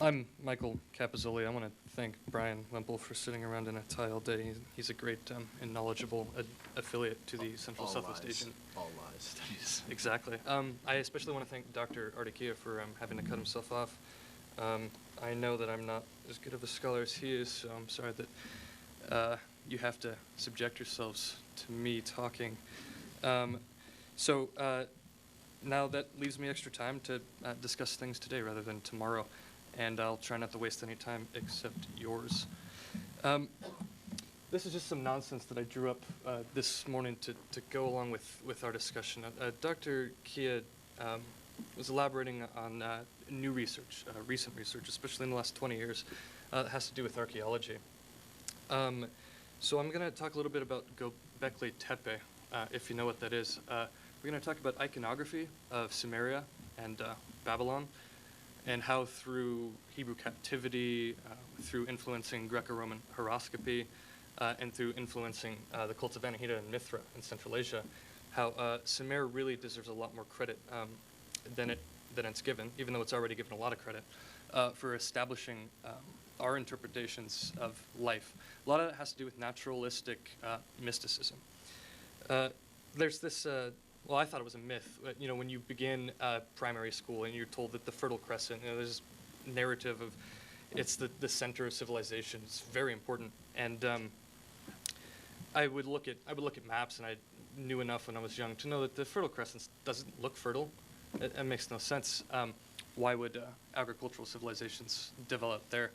I'm Michael Capizzoli. I want to thank Brian Wemple for sitting around in a tie all day. He's a great and knowledgeable affiliate to the Central Southwest Asian. All lies. Studies. Exactly. I especially want to thank Dr. Ardikia for having to cut himself off. I know that I'm not as good of a scholar as he is, so I'm sorry that you have to subject yourselves to me talking. Now that leaves me extra time to discuss things today rather than tomorrow, and I'll try not to waste any time except yours. This is just some nonsense that I drew up this morning to go along with our discussion. Dr. Kia was elaborating on new research, recent research, especially in the last 20 years, that has to do with archaeology. So I'm going to talk a little bit about Göbekli Tepe, if you know what that is. We're going to talk about iconography of Sumeria and Babylon, and how through Hebrew captivity, through influencing Greco-Roman horoscopy, and through influencing the cults of Anahita and Mithra in Central Asia, how Sumer really deserves a lot more credit than it's given, even though it's already given a lot of credit, for establishing our interpretations of life. A lot of it has to do with naturalistic mysticism. There's this, well, I thought it was a myth. You know, when you begin primary school and you're told that the Fertile Crescent, you know, there's this narrative of it's the center of civilization. It's very important. And I would look at maps, and I knew enough when I was young to know that the Fertile Crescent doesn't look fertile. It makes no sense. Why would agricultural civilizations develop there?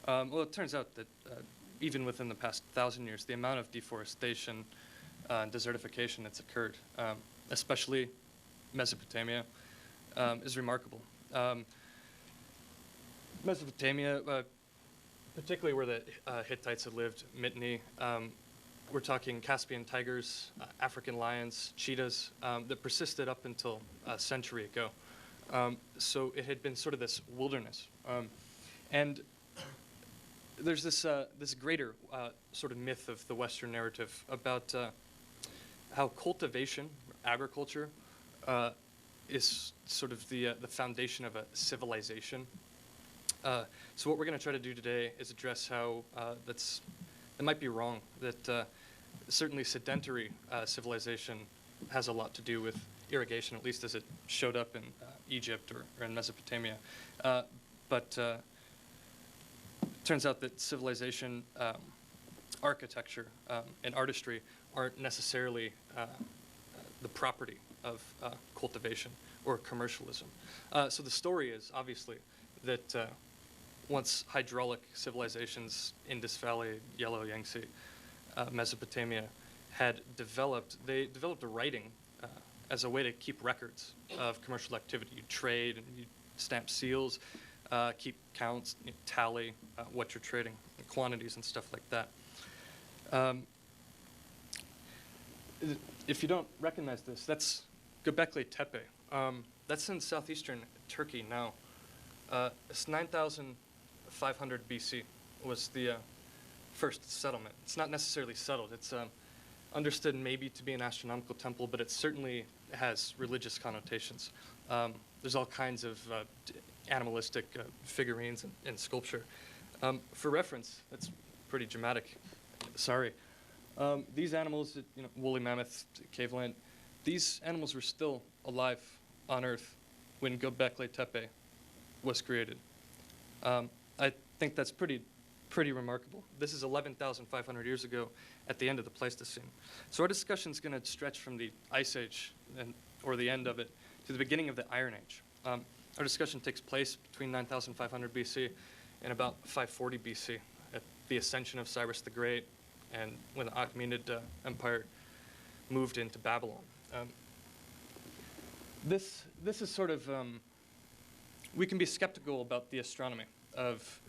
Well, it turns out that even within the past 1,000 years, the amount of deforestation and desertification that's occurred, especially Mesopotamia, is remarkable. Mesopotamia, particularly where the Hittites had lived, Mitanni, we're talking Caspian tigers, African lions, cheetahs, that persisted up until a century ago. So it had been sort of this wilderness. And there's this greater sort of myth of the Western narrative about how cultivation, agriculture, is sort of the foundation of a civilization. So what we're going to try to do today is address how that might be wrong, that certainly sedentary civilization has a lot to do with irrigation, at least as it showed up in Egypt or in Mesopotamia. But it turns out that civilization, architecture, and artistry aren't necessarily the property of cultivation or commercialism. So the story is obviously that once hydraulic civilizations, Indus Valley, Yellow Yangtze, Mesopotamia, had developed, they developed a writing as a way to keep records of commercial activity. You trade, and you stamp seals, keep counts, you tally what you're trading, quantities and stuff like that. If you don't recognize this, that's Göbekli Tepe. That's in southeastern Turkey now. It's 9,500 BC was the first settlement. It's not necessarily settled. It's understood maybe to be an astronomical temple, but it certainly has religious connotations. There's all kinds of animalistic figurines and sculpture. For reference, that's pretty dramatic. Sorry. These animals, woolly mammoth, cave lion, these animals were still alive on Earth when Göbekli Tepe was created. I think that's pretty remarkable. This is 11,500 years ago at the end of the Pleistocene. So our discussion is going to stretch from the Ice Age, or the end of it, to the beginning of the Iron Age. Our discussion takes place between 9,500 BC and about 540 BC at the ascension of Cyrus the Great and when the Achaemenid Empire moved into Babylon. This is sort of, we can be skeptical about the astronomy of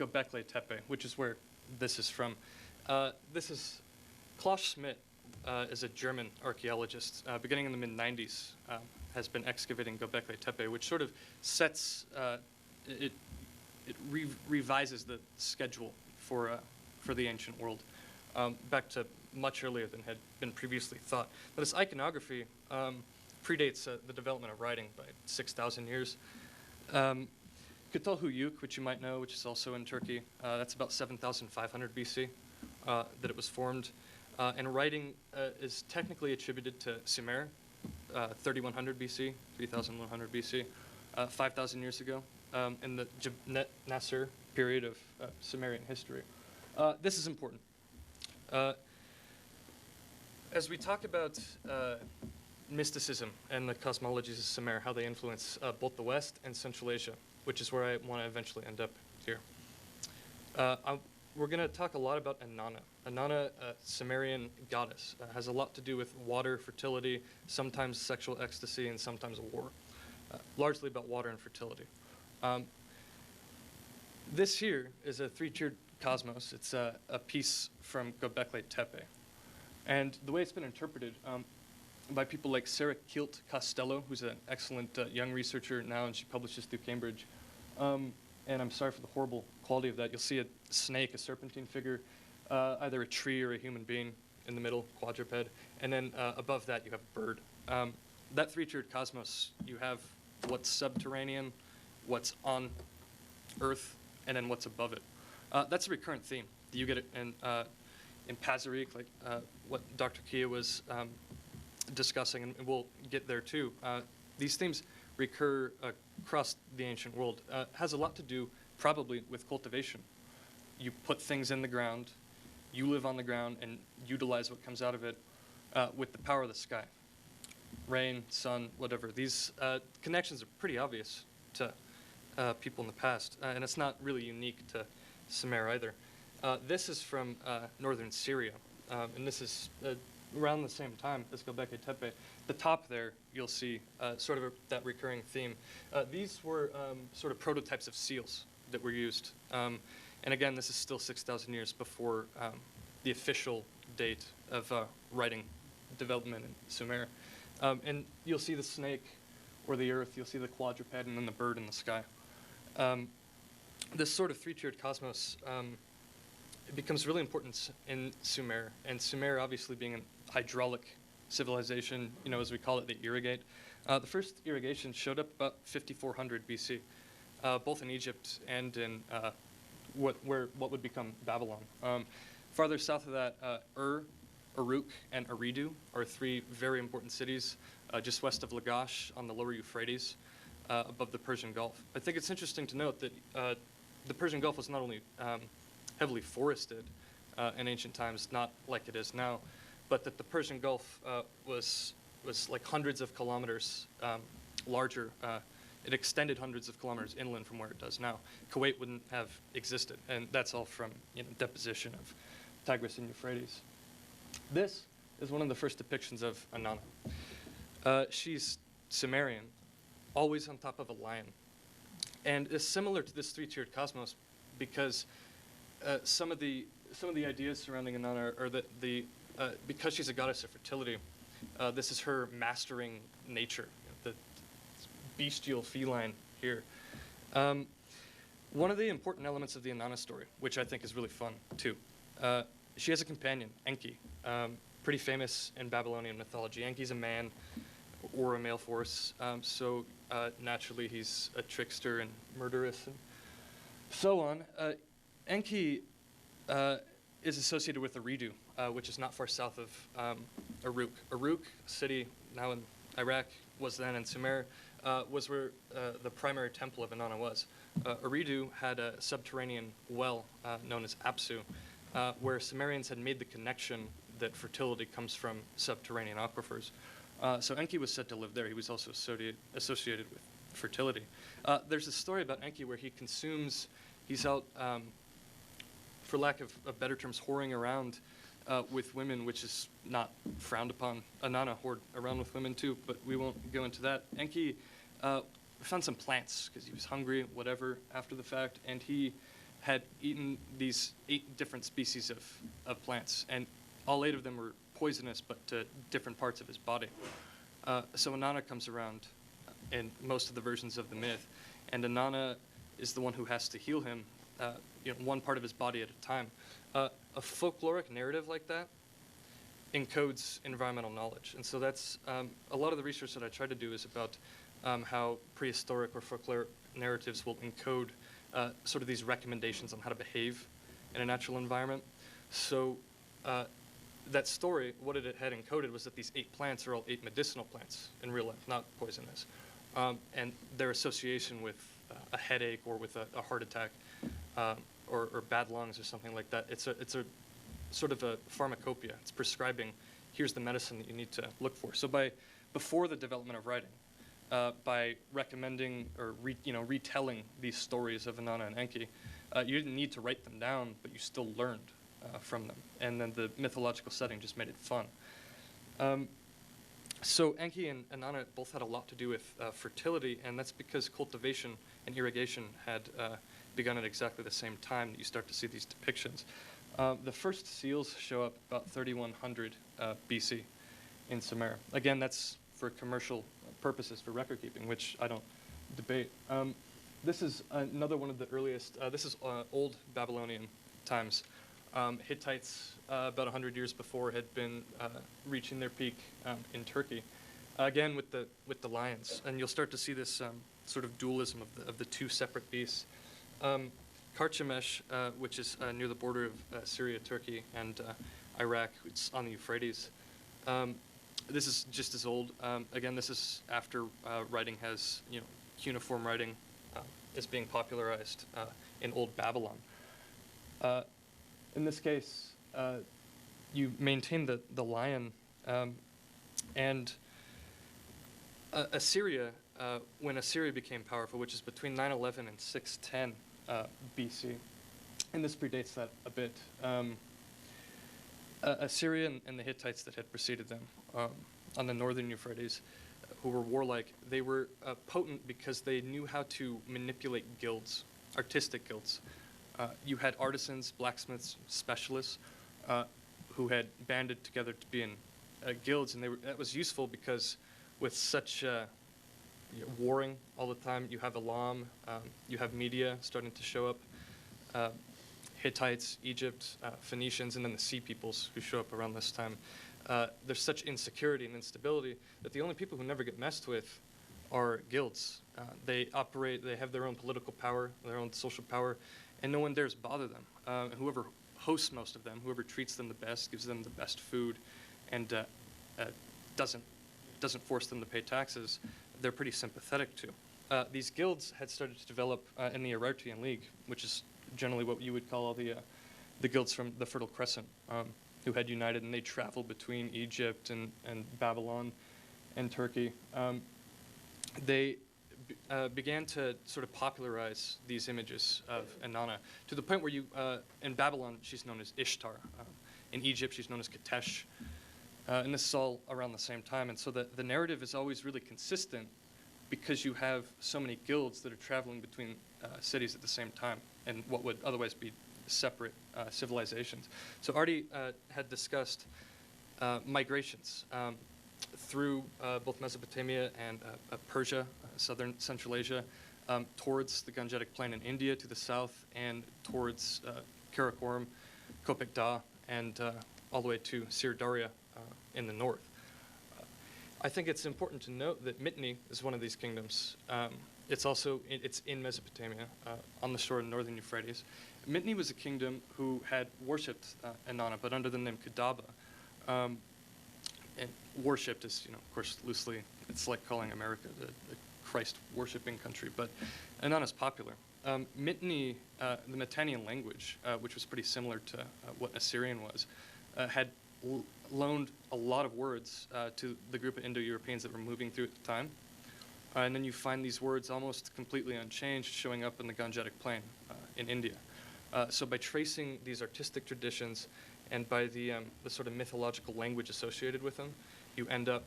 Göbekli Tepe, which is where this is from. This is Klaus Schmidt, is a German archaeologist, beginning in the mid-90s, has been excavating Göbekli Tepe, which sort of sets, it revises the schedule for the ancient world, back to much earlier than had been previously thought. But this iconography predates the development of writing by 6,000 years. Kütahya, which you might know, which is also in Turkey, that's about 7,500 BC that it was formed. And writing is technically attributed to Sumer, 3,100 BC, 3,100 BC, 5,000 years ago, in the Jebnet Nasser period of Sumerian history. This is important. As we talk about mysticism and the cosmologies of Sumer, how they influence both the West and Central Asia, which is where I want to eventually end up here. We're going to talk a lot about Inanna. Inanna, a Sumerian goddess, has a lot to do with water, fertility, sometimes sexual ecstasy, and sometimes war. Largely about water and fertility. This here is a three-tiered cosmos. It's a piece from Göbekli Tepe. And the way it's been interpreted by people like Sarah Kilt Costello, who's an excellent young researcher now, and she publishes through Cambridge. And I'm sorry for the horrible quality of that. You'll see a snake, a serpentine figure, either a tree or a human being in the middle, quadruped. And then above that, you have a bird. That three-tiered cosmos, you have what's subterranean, what's on Earth, and then what's above it. That's a recurrent theme. You get it in Pazyryk, like what Dr. Kia was discussing, and we'll get there too. These themes recur across the ancient world. Has a lot to do probably with cultivation. You put things in the ground, you live on the ground, and utilize what comes out of it with the power of the sky. Rain, sun, whatever. These connections are pretty obvious to people in the past, and it's not really unique to Sumer either. This is from northern Syria, and this is around the same time as Göbekli Tepe. The top there, you'll see sort of that recurring theme. These were sort of prototypes of seals that were used. And again, this is still 6,000 years before the official date of writing development in Sumer. And you'll see the snake or the earth, you'll see the quadruped, and then the bird in the sky. This sort of three-tiered cosmos it becomes really important in Sumer, and Sumer obviously being a hydraulic civilization, as we call it, they irrigate. The first irrigation showed up about 5,400 BC, both in Egypt and in what would become Babylon. Farther south of that, Uruk, and Eridu are three very important cities just west of Lagash on the lower Euphrates, above the Persian Gulf. I think it's interesting to note that the Persian Gulf was not only heavily forested in ancient times, not like it is now, but that the Persian Gulf was like hundreds of kilometers larger. It extended hundreds of kilometers inland from where it does now. Kuwait wouldn't have existed, and that's all from deposition of Tigris and Euphrates. This is one of the first depictions of Inanna. She's Sumerian, always on top of a lion, and is similar to this three-tiered cosmos because some of the ideas surrounding Inanna are that because she's a goddess of fertility, this is her mastering nature, the bestial feline here. One of the important elements of the Inanna story, which I think is really fun too, she has a companion, Enki, pretty famous in Babylonian mythology. Enki's a man or a male force, so naturally he's a trickster and murderous and so on. Enki is associated with Eridu, which is not far south of Uruk. Uruk, a city now in Iraq, was then in Sumer, was where the primary temple of Inanna was. Eridu had a subterranean well known as Apsu, where Sumerians had made the connection that fertility comes from subterranean aquifers. So Enki was said to live there. He was also associated with fertility. There's a story about Enki where he's out, for lack of better terms, whoring around with women, which is not frowned upon. Inanna whored around with women too, but we won't go into that. Enki found some plants because he was hungry, whatever, after the fact, and he had eaten these 8 different species of plants, and all 8 of them were poisonous, but to different parts of his body. So Inanna comes around in most of the versions of the myth, and Inanna is the one who has to heal him, one part of his body at a time. A folkloric narrative like that encodes environmental knowledge, and so that's a lot of the research that I try to do is about how prehistoric or folkloric narratives will encode sort of these recommendations on how to behave in a natural environment. So that story, what it had encoded was that these 8 plants are all 8 medicinal plants in real life, not poisonous. And their association with a headache or with a heart attack or bad lungs or something like that, it's a sort of a pharmacopoeia. It's prescribing, here's the medicine that you need to look for. So before the development of writing, by recommending or retelling these stories of Inanna and Enki, you didn't need to write them down, but you still learned from them. And then the mythological setting just made it fun. So Enki and Inanna both had a lot to do with fertility, and that's because cultivation and irrigation had begun at exactly the same time that you start to see these depictions. The first seals show up about 3100 BC in Sumer. Again, that's for commercial purposes, for record keeping, which I don't debate. This is another one of the earliest, this is old Babylonian times. Hittites, about 100 years before, had been reaching their peak in Turkey. Again, with the lions, and you'll start to see this sort of dualism of the 2 separate beasts. Karchemish, which is near the border of Syria, Turkey, and Iraq, it's on the Euphrates. This is just as old. Again, this is after writing has, cuneiform writing is being popularized in Old Babylon. In this case, you maintain the lion, and Assyria, when Assyria became powerful, which is between 911 and 610 BC, and this predates that a bit, Assyria and the Hittites that had preceded them on the northern Euphrates, who were warlike, they were potent because they knew how to manipulate guilds, artistic guilds. You had artisans, blacksmiths, specialists who had banded together to be in guilds, and that was useful because with such warring all the time, you have Elam, you have media starting to show up, Hittites, Egypt, Phoenicians, and then the Sea Peoples who show up around this time. There's such insecurity and instability that the only people who never get messed with are guilds. They have their own political power, their own social power, and no one dares bother them. Whoever hosts most of them, whoever treats them the best, gives them the best food, and doesn't force them to pay taxes, they're pretty sympathetic to. These guilds had started to develop in the Arartian League, which is generally what you would call all the guilds from the Fertile Crescent, who had united, and they traveled between Egypt and Babylon and Turkey. They began to sort of popularize these images of Inanna to the point where in Babylon, she's known as Ishtar. In Egypt, she's known as Ketesh. And this is all around the same time. And so the narrative is always really consistent because you have so many guilds that are traveling between cities at the same time and what would otherwise be separate civilizations. So Artie had discussed migrations through both Mesopotamia and Persia, southern Central Asia, towards the Gangetic Plain in India to the south, and towards Karakoram, Köpek Da, and all the way to Syr Darya in the north. I think it's important to note that Mitanni is one of these kingdoms. It's in Mesopotamia, on the shore of northern Euphrates. Mitanni was a kingdom who had worshipped Inanna, but under the name Kudaba. And worshipped is, of course, loosely, it's like calling America the Christ-worshipping country, but Inanna's popular. Mitanni, the Mitannian language, which was pretty similar to what Assyrian was, had loaned a lot of words to the group of Indo-Europeans that were moving through at the time. And then you find these words almost completely unchanged showing up in the Gangetic Plain in India. So by tracing these artistic traditions and by the sort of mythological language associated with them, you end up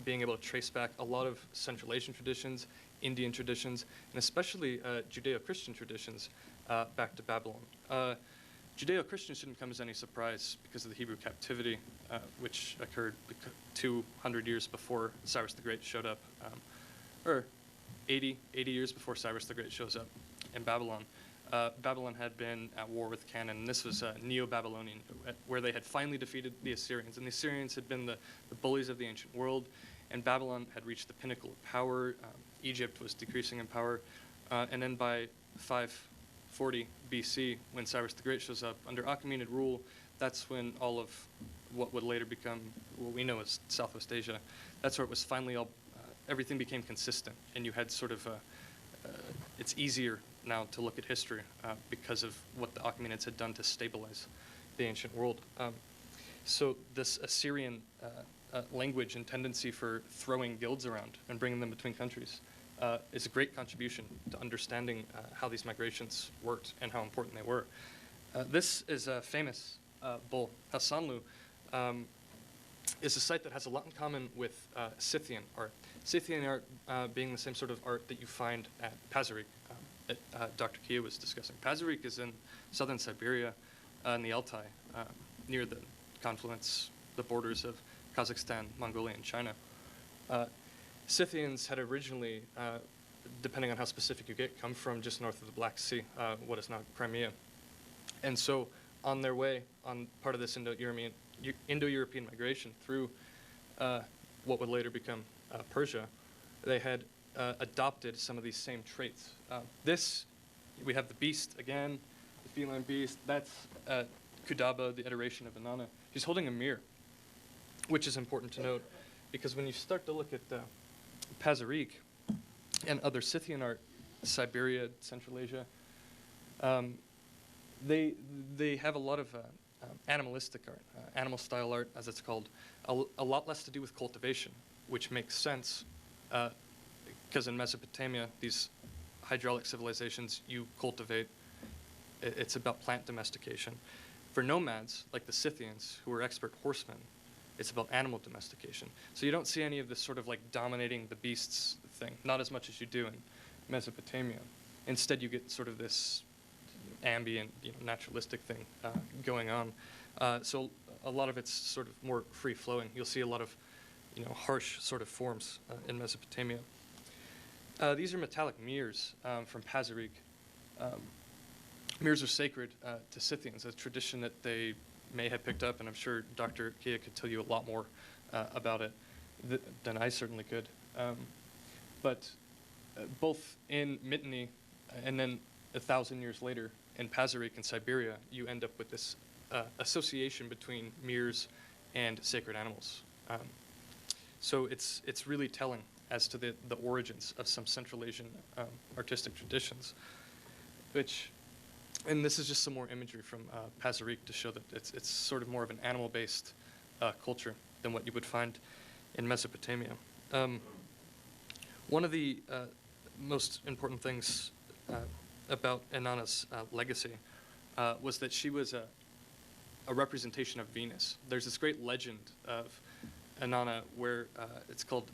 being able to trace back a lot of Central Asian traditions, Indian traditions, and especially Judeo-Christian traditions back to Babylon. Judeo-Christian shouldn't come as any surprise because of the Hebrew captivity, which occurred 200 years before Cyrus the Great showed up, or 80 years before Cyrus the Great shows up in Babylon. Babylon had been at war with Canaan, and this was Neo-Babylonian, where they had finally defeated the Assyrians. And the Assyrians had been the bullies of the ancient world, and Babylon had reached the pinnacle of power. Egypt was decreasing in power. And then by 540 BC, when Cyrus the Great shows up, under Achaemenid rule, that's when all of what would later become what we know as Southwest Asia, that's where it was finally everything became consistent, and you had sort of it's easier now to look at history because of what the Achaemenids had done to stabilize the ancient world. So this Assyrian language and tendency for throwing guilds around and bringing them between countries is a great contribution to understanding how these migrations worked and how important they were. This is a famous bull. Hassanlu is a site that has a lot in common with Scythian art. Scythian art being the same sort of art that you find at Pazyryk that Dr. Kia was discussing. Pazyryk is in southern Siberia in the Altai, near the confluence, the borders of Kazakhstan, Mongolia, and China. Scythians had originally, depending on how specific you get, come from just north of the Black Sea, what is now Crimea. And so on their way, on part of this Indo-European migration through what would later become Persia, they had adopted some of these same traits. We have the beast again, the feline beast. That's Kudaba, the iteration of Inanna. She's holding a mirror, which is important to note, because when you start to look at Pazyryk and other Scythian art, Siberia, Central Asia, they have a lot of animalistic art, animal-style art, as it's called, a lot less to do with cultivation, which makes sense, because in Mesopotamia, these hydraulic civilizations, you cultivate. It's about plant domestication. For nomads, like the Scythians, who were expert horsemen, it's about animal domestication. So you don't see any of this sort of like dominating the beasts thing, not as much as you do in Mesopotamia. Instead, you get sort of this ambient, naturalistic thing going on. So a lot of it's sort of more free-flowing. You'll see a lot of, harsh sort of forms in Mesopotamia. These are metallic mirrors from Pazyryk. Mirrors are sacred to Scythians, a tradition that they may have picked up, and I'm sure Dr. Kia could tell you a lot more about it than I certainly could. But both in Mitanni and then 1,000 years later in Pazyryk in Siberia, you end up with this association between mirrors and sacred animals. So it's really telling as to the origins of some Central Asian artistic traditions, and this is just some more imagery from Pazyryk to show that it's sort of more of an animal-based culture than what you would find in Mesopotamia. One of the most important things about Inanna's legacy was that she was a representation of Venus. There's this great legend of Inanna where it's called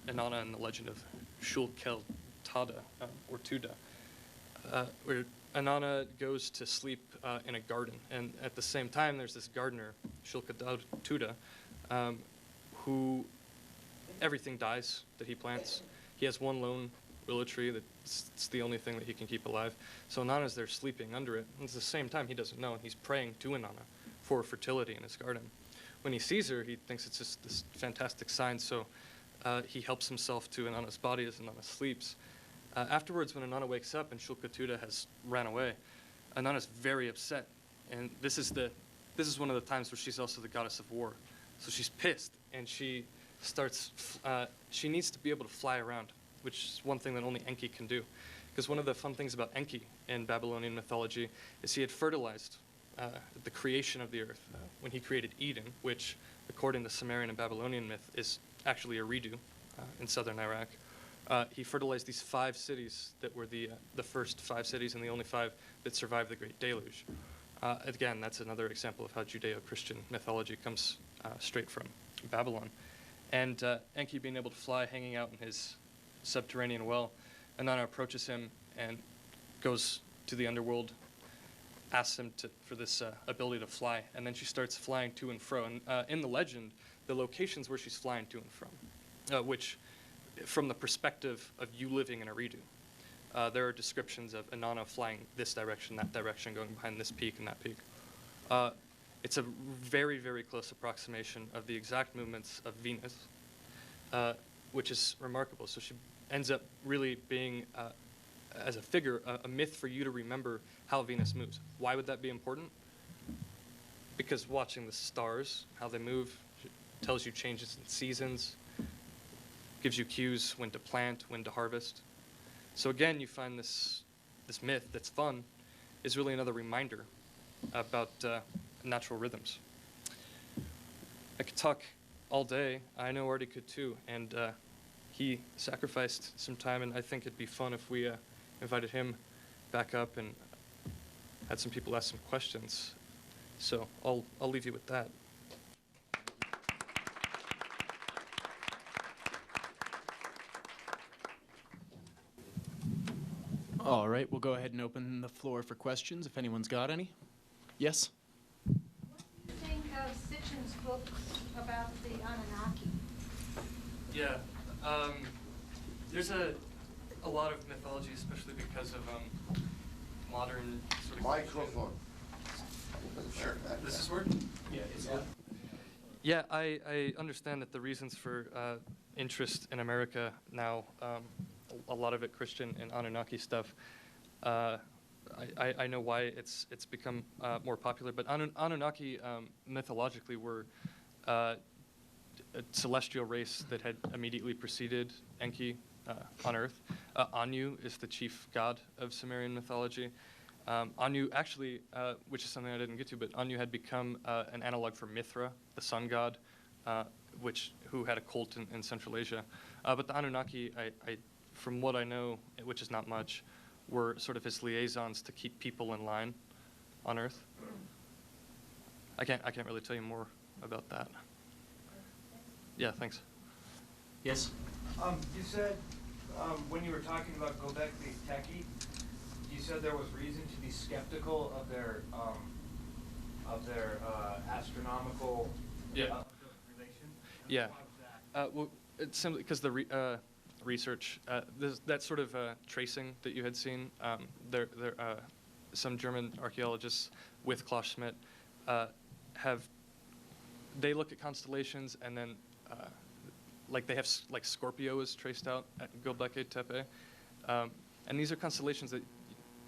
Inanna and the Legend of Shulkel-Tada, or Tuda, where Inanna goes to sleep in a garden, and at the same time there's this gardener, Shulkel-Tuda, who everything dies that he plants. He has one lone willow tree that's the only thing that he can keep alive. So Inanna's there sleeping under it, and at the same time he doesn't know, and he's praying to Inanna for fertility in his garden. When he sees her, he thinks it's just this fantastic sign, so he helps himself to Inanna's body as Inanna sleeps. Afterwards, when Inanna wakes up and Shulkatuda has ran away, Inanna's very upset, and this is one of the times where she's also the goddess of war. So she's pissed, and she needs to be able to fly around, which is one thing that only Enki can do. Because one of the fun things about Enki in Babylonian mythology is he had fertilized the creation of the earth when he created Eden, which, according to Sumerian and Babylonian myth, is actually Eridu in southern Iraq. He fertilized these 5 cities that were the first 5 cities and the only 5 that survived the Great Deluge. Again, that's another example of how Judeo-Christian mythology comes straight from Babylon. And Enki being able to fly, hanging out in his subterranean well, Inanna approaches him and goes to the underworld, asks him for this ability to fly, and then she starts flying to and fro. And in the legend, the locations where she's flying to and from, which, from the perspective of you living in Eridu, there are descriptions of Inanna flying this direction, that direction, going behind this peak and that peak. It's a very, very close approximation of the exact movements of Venus, which is remarkable. So she ends up really being, as a figure, a myth for you to remember how Venus moves. Why would that be important? Because watching the stars, how they move, tells you changes in seasons, gives you cues when to plant, when to harvest. So again, you find this myth that's fun is really another reminder about natural rhythms. I could talk all day. I know Artie could too, and he sacrificed some time, and I think it'd be fun if we invited him back up and had some people ask some questions. So I'll leave you with that. All right, we'll go ahead and open the floor for questions if anyone's got any. Yes? What do you think of Sitchin's books about the Anunnaki? Yeah, there's a lot of mythology, especially because of modern sort of Microphone. Sure. This is working? Yeah, it's good. Yeah, I understand that the reasons for interest in America now, a lot of it Christian and Anunnaki stuff. I know why it's become more popular, but Anunnaki mythologically were a celestial race that had immediately preceded Enki on Earth. Anu is the chief god of Sumerian mythology. Anu actually, which is something I didn't get to, but Anu had become an analog for Mithra, the sun god, who had a cult in Central Asia. But the Anunnaki, from what I know, which is not much, were sort of his liaisons to keep people in line on Earth. I can't really tell you more about that. Yeah, thanks. Yes? You said when you were talking about Göbekli Tepe, you said there was reason to be skeptical of their astronomical relation. Yeah. Why was that? Well, it's simply because the research, that sort of tracing that you had seen, some German archaeologists with Klaus Schmidt they look at constellations and then they have Scorpio is traced out at Göbekli Tepe, and these are constellations that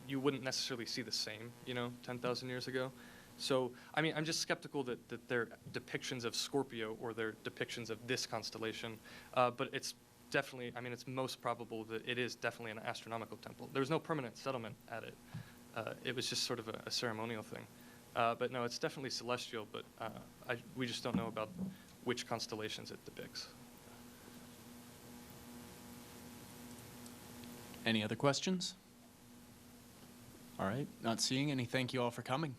you wouldn't necessarily see the same, 10,000 years ago. So, I mean, I'm just skeptical that they're depictions of Scorpio or they're depictions of this constellation, but it's definitely, it's most probable that it is definitely an astronomical temple. There was no permanent settlement at it. It was just sort of a ceremonial thing. But no, it's definitely celestial, but we just don't know about which constellations it depicts. Any other questions? All right, not seeing any. Thank you all for coming.